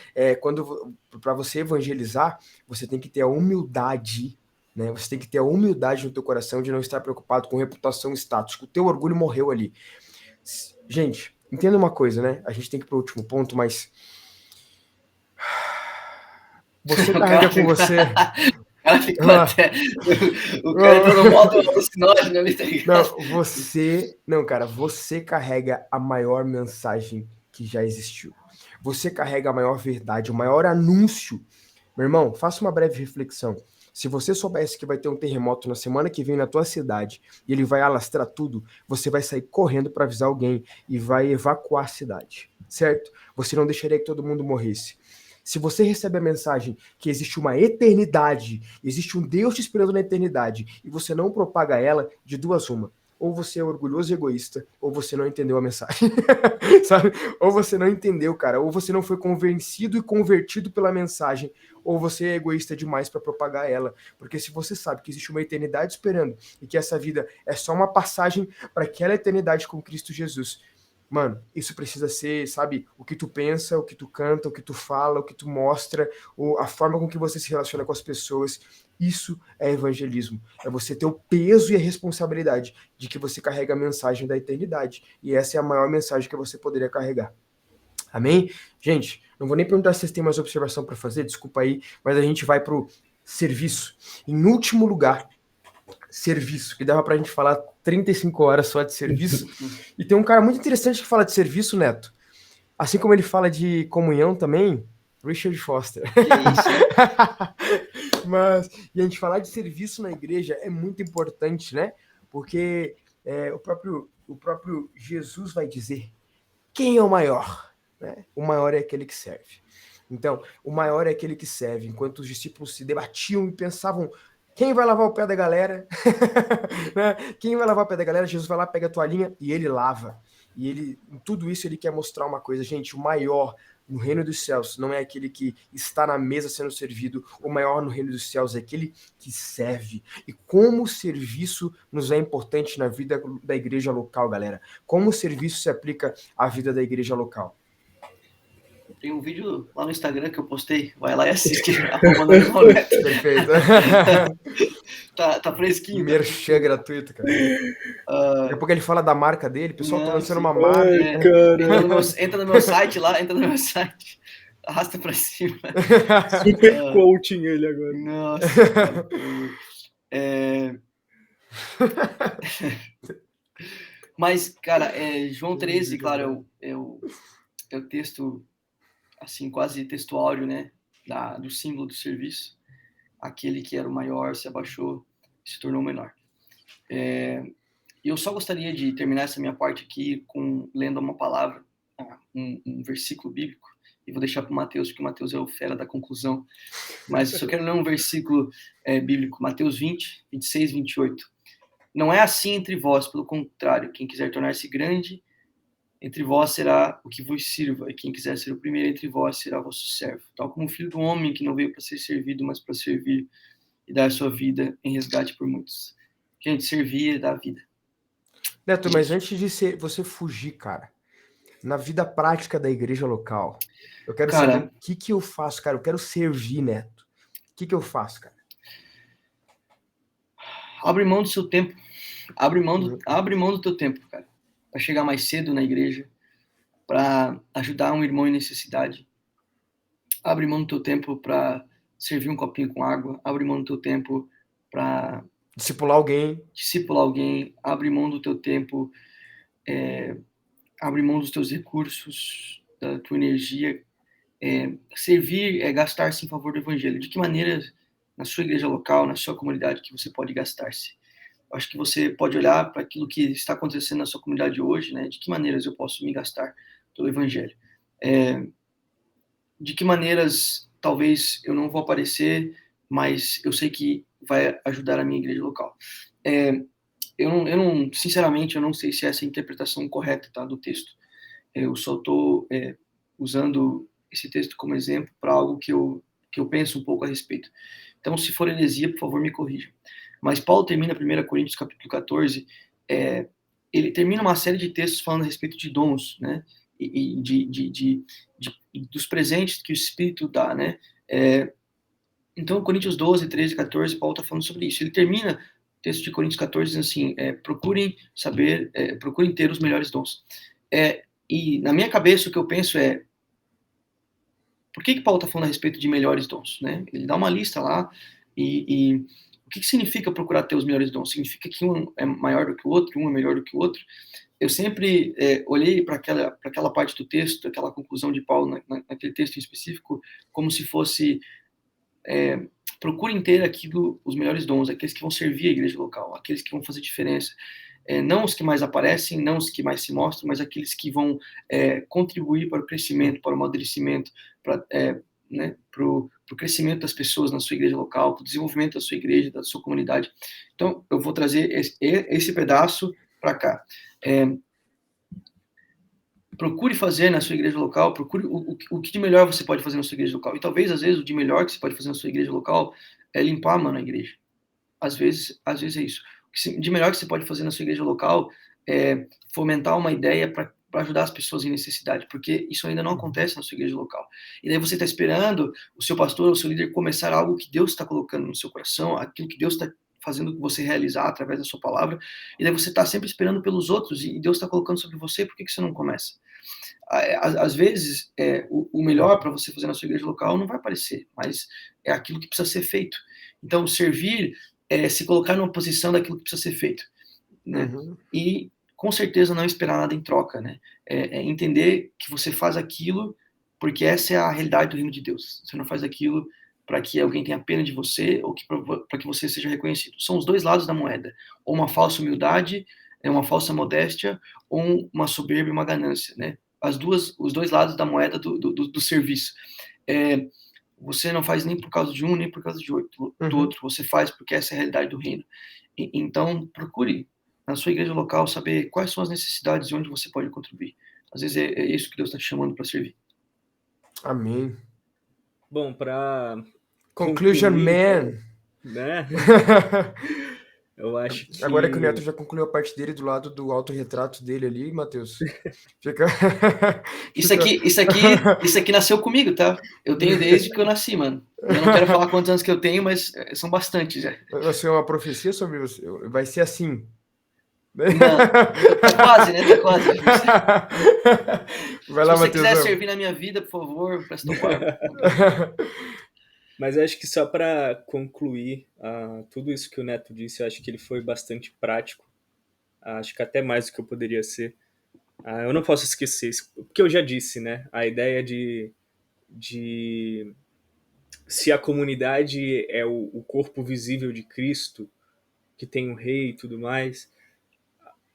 para você evangelizar, você tem que ter a humildade, né? Você tem que ter a humildade no teu coração de não estar preocupado com reputação e status. O teu orgulho morreu ali. Gente, entenda uma coisa, né? A gente tem que ir para o último ponto, mas você carrega com você. O cara ficou até. O cara entrou no modo alucinógeno ali, tá ligado? Cara, você carrega a maior mensagem que já existiu. Você carrega a maior verdade, o maior anúncio. Meu irmão, faça uma breve reflexão. Se você soubesse que vai ter um terremoto na semana que vem na tua cidade e ele vai alastrar tudo, você vai sair correndo para avisar alguém e vai evacuar a cidade, certo? Você não deixaria que todo mundo morresse. Se você recebe a mensagem que existe uma eternidade, existe um Deus te esperando na eternidade, e você não propaga ela, de duas uma. Ou você é orgulhoso e egoísta, ou você não entendeu a mensagem. Sabe? Ou você não entendeu, cara. Ou você não foi convencido e convertido pela mensagem, ou você é egoísta demais para propagar ela. Porque se você sabe que existe uma eternidade esperando, e que essa vida é só uma passagem para aquela eternidade com Cristo Jesus, mano, isso precisa ser, sabe, o que tu pensa, o que tu canta, o que tu fala, o que tu mostra, a forma com que você se relaciona com as pessoas. Isso é evangelismo. É você ter o peso e a responsabilidade de que você carrega a mensagem da eternidade. E essa é a maior mensagem que você poderia carregar. Amém? Gente, não vou nem perguntar se vocês têm mais observação para fazer, desculpa aí, mas a gente vai pro serviço. Em último lugar, serviço, que dava pra gente falar 35 horas só de serviço. E tem um cara muito interessante que fala de serviço, Neto. Assim como ele fala de comunhão também, Richard Foster. Que isso, né? Mas, e a gente falar de serviço na igreja é muito importante, né? Porque o próprio Jesus vai dizer quem é o maior, né? O maior é aquele que serve. Então, o maior é aquele que serve. Enquanto os discípulos se debatiam e pensavam quem vai lavar o pé da galera? Né? Quem vai lavar o pé da galera? Jesus vai lá, pega a toalhinha e ele lava. E ele, em tudo isso, ele quer mostrar uma coisa. Gente, o maior no reino dos céus não é aquele que está na mesa sendo servido. O maior no reino dos céus é aquele que serve. E como o serviço nos é importante na vida da igreja local, galera. Como o serviço se aplica à vida da igreja local. Tem um vídeo lá no Instagram que eu postei. Vai lá e assiste. @Norival. Perfeito. Tá fresquinho. Merchan gratuito, cara. Daqui a pouco ele fala da marca dele. Pessoal, tô lançando uma marca. Entra no meu site lá, entra no meu site. Arrasta pra cima. Super coaching ele agora. Nossa, cara. Mas, cara, João 13, claro, é o texto, assim, quase textuário, né? Do símbolo do serviço. Aquele que era o maior se abaixou e se tornou menor. Eu só gostaria de terminar essa minha parte aqui lendo uma palavra, um versículo bíblico, e vou deixar para o Mateus, porque o Mateus é o fera da conclusão. Mas só quero ler um versículo bíblico, Mateus 20, 26, 28. Não é assim entre vós, pelo contrário, quem quiser tornar-se grande entre vós será o que vos sirva, e quem quiser ser o primeiro entre vós será vosso servo. Tal como o filho do homem que não veio para ser servido, mas para servir e dar a sua vida em resgate por muitos. Gente, servir é dar vida. Neto, mas antes de você fugir, cara, na vida prática da igreja local, eu quero saber o que eu faço, cara. Eu quero servir, Neto. O que eu faço, cara? Abre mão do seu tempo. Abre mão do teu tempo, cara. Para chegar mais cedo na igreja, para ajudar um irmão em necessidade. Abre mão do teu tempo para servir um copinho com água. Abre mão do teu tempo para discipular alguém. Abre mão do teu tempo, abre mão dos teus recursos, da tua energia. Servir é gastar-se em favor do evangelho. De que maneira, na sua igreja local, na sua comunidade, que você pode gastar-se? Acho que você pode olhar para aquilo que está acontecendo na sua comunidade hoje, né? De que maneiras eu posso me gastar pelo evangelho? De que maneiras talvez eu não vou aparecer, mas eu sei que vai ajudar a minha igreja local. Sinceramente, eu não sei se essa é a interpretação correta, tá, do texto. Eu só estou usando esse texto como exemplo para algo que eu penso um pouco a respeito. Então, se for heresia, por favor, me corrija. Mas Paulo termina 1 Coríntios capítulo 14, ele termina uma série de textos falando a respeito de dons, né? E dos presentes que o Espírito dá, né? Então, Coríntios 12, 13, 14, Paulo está falando sobre isso. Ele termina o texto de Coríntios 14 dizendo assim, procurem ter os melhores dons. E na minha cabeça o que eu penso por que Paulo está falando a respeito de melhores dons, né? Ele dá uma lista lá e o que significa procurar ter os melhores dons? Significa que um é maior do que o outro, um é melhor do que o outro? Eu sempre olhei para aquela parte do texto, aquela conclusão de Paulo naquele texto em específico, como se fosse procurem ter os melhores dons, aqueles que vão servir a igreja local, aqueles que vão fazer diferença. Não os que mais aparecem, não os que mais se mostram, mas aqueles que vão contribuir para o crescimento, para o amadurecimento, para o crescimento das pessoas na sua igreja local, para o desenvolvimento da sua igreja, da sua comunidade. Então, eu vou trazer esse pedaço para cá. Procure fazer na sua igreja local, procure o que de melhor você pode fazer na sua igreja local. E talvez, às vezes, o de melhor que você pode fazer na sua igreja local é limpar a mão na igreja. Às vezes é isso. O de melhor que você pode fazer na sua igreja local é fomentar uma ideia para ajudar as pessoas em necessidade, porque isso ainda não acontece na sua igreja local. E daí você está esperando o seu pastor, o seu líder começar algo que Deus está colocando no seu coração, aquilo que Deus está fazendo você realizar através da sua palavra, e daí você está sempre esperando pelos outros, e Deus está colocando sobre você, por que você não começa? Às vezes, o melhor para você fazer na sua igreja local não vai aparecer, mas é aquilo que precisa ser feito. Então, servir se colocar numa posição daquilo que precisa ser feito, né? Uhum. E, com certeza, não esperar nada em troca, né? Entender que você faz aquilo porque essa é a realidade do reino de Deus. Você não faz aquilo para que alguém tenha pena de você ou para que você seja reconhecido. São os dois lados da moeda. Ou uma falsa humildade, uma falsa modéstia, ou uma soberba e uma ganância, né? Os dois lados da moeda do serviço. Você não faz nem por causa de um, nem por causa do outro. Você faz porque essa é a realidade do reino. Então, procure na sua igreja local saber quais são as necessidades e onde você pode contribuir. Às vezes é isso que Deus está te chamando para servir. Amém. Bom, para Conclusion, concluir, man. Né? Eu acho que... Agora que o Neto já concluiu a parte dele do lado do autorretrato dele ali, Matheus. Fica... Isso aqui nasceu comigo, tá? Eu tenho desde que eu nasci, mano. Eu não quero falar quantos anos que eu tenho, mas são bastantes já. Vai ser uma profecia sobre você. Vai ser assim. Não, tá quase, né? Tá quase. Vai lá, Se você Matheus. quiser servir na minha vida, por favor, presta o barco. Mas eu acho que só para concluir tudo isso que o Neto disse, eu acho que ele foi bastante prático. Acho que até mais do que eu poderia ser. Eu não posso esquecer isso, porque eu já disse, né? A ideia de se a comunidade é o corpo visível de Cristo, que tem um rei e tudo mais,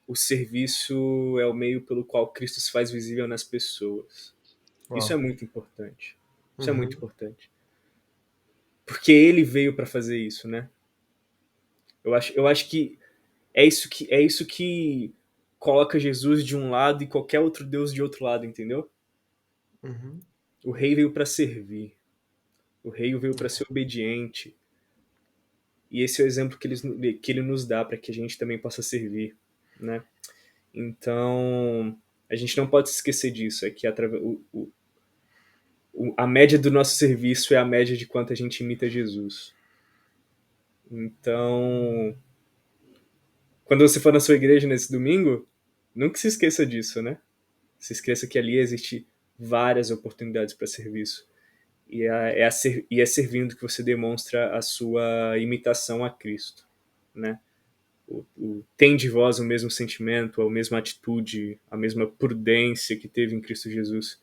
o serviço é o meio pelo qual Cristo se faz visível nas pessoas. Uau. Isso é muito importante. Isso é muito importante. Porque ele veio para fazer isso, né? Eu acho que é isso que coloca Jesus de um lado e qualquer outro Deus de outro lado, entendeu? O rei veio para servir. O rei veio para ser obediente. E esse é o exemplo que ele nos dá para que a gente também possa servir, né? Então, a gente não pode se esquecer disso. É que a média do nosso serviço é a média de quanto a gente imita Jesus. Então, quando você for na sua igreja nesse domingo, nunca se esqueça disso, né? Se esqueça que ali existe várias oportunidades para serviço. E é servindo que você demonstra a sua imitação a Cristo, né? Tem de vós o mesmo sentimento, a mesma atitude, a mesma prudência que teve em Cristo Jesus,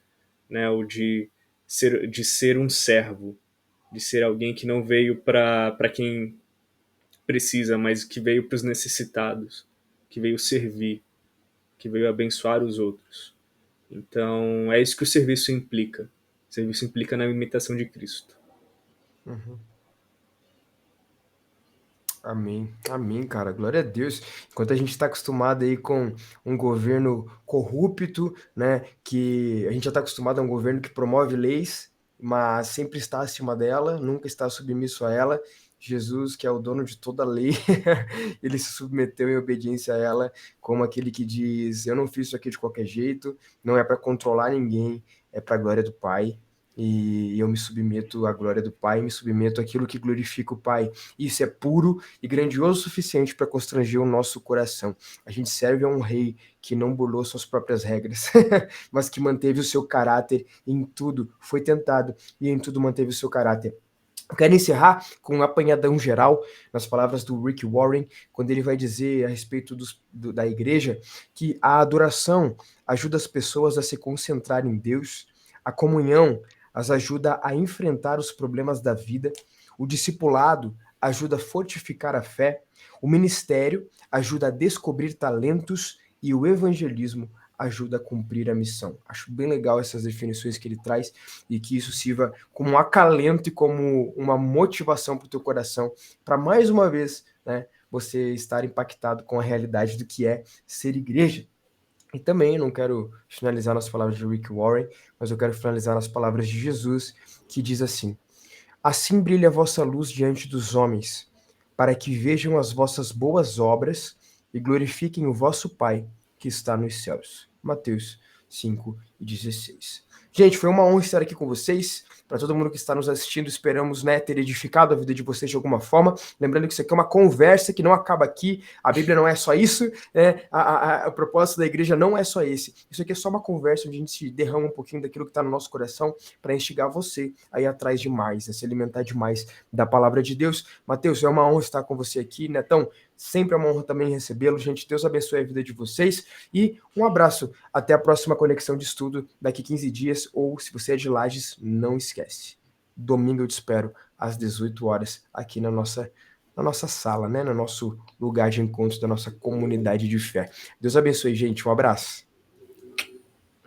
né? O de ser um servo, de ser alguém que não veio para quem precisa, mas que veio para os necessitados, que veio servir, que veio abençoar os outros. Então, é isso que o serviço implica. O serviço implica na imitação de Cristo. Uhum. Amém, amém, cara, glória a Deus. Enquanto a gente está acostumado aí com um governo corrupto, né, que a gente já está acostumado a um governo que promove leis, mas sempre está acima dela, nunca está submisso a ela. Jesus, que é o dono de toda a lei, ele se submeteu em obediência a ela, como aquele que diz: eu não fiz isso aqui de qualquer jeito, não é para controlar ninguém, é para a glória do Pai. E eu me submeto à glória do Pai, me submeto àquilo que glorifica o Pai. Isso é puro e grandioso o suficiente para constranger o nosso coração. A gente serve a um rei que não burlou suas próprias regras, mas que manteve o seu caráter em tudo, foi tentado e em tudo manteve o seu caráter. Eu quero encerrar com um apanhadão geral, nas palavras do Rick Warren, quando ele vai dizer a respeito da igreja, que a adoração ajuda as pessoas a se concentrar em Deus, a comunhão as ajuda a enfrentar os problemas da vida, o discipulado ajuda a fortificar a fé, o ministério ajuda a descobrir talentos e o evangelismo ajuda a cumprir a missão. Acho bem legal essas definições que ele traz e que isso sirva como um acalento e como uma motivação para o teu coração, para mais uma vez, né, você estar impactado com a realidade do que é ser igreja. E também não quero finalizar nas palavras de Rick Warren, mas eu quero finalizar nas palavras de Jesus, que diz assim: assim brilha a vossa luz diante dos homens, para que vejam as vossas boas obras e glorifiquem o vosso Pai que está nos céus. Mateus 5:16. Gente, foi uma honra estar aqui com vocês. Para todo mundo que está nos assistindo, esperamos, né, ter edificado a vida de vocês de alguma forma. Lembrando que isso aqui é uma conversa que não acaba aqui. A Bíblia não é só isso, né? O propósito da igreja não é só esse. Isso aqui é só uma conversa onde a gente derrama um pouquinho daquilo que está no nosso coração para instigar você a ir atrás de mais, a se alimentar demais da palavra de Deus. Mateus, é uma honra estar com você aqui, Netão. Sempre é uma honra também recebê-lo. Gente, Deus abençoe a vida de vocês. E um abraço. Até a próxima conexão de estudo daqui 15 dias. Ou, se você é de Lages, não esquece. Domingo eu te espero às 18 horas aqui na nossa sala, né? No nosso lugar de encontro da nossa comunidade de fé. Deus abençoe, gente. Um abraço.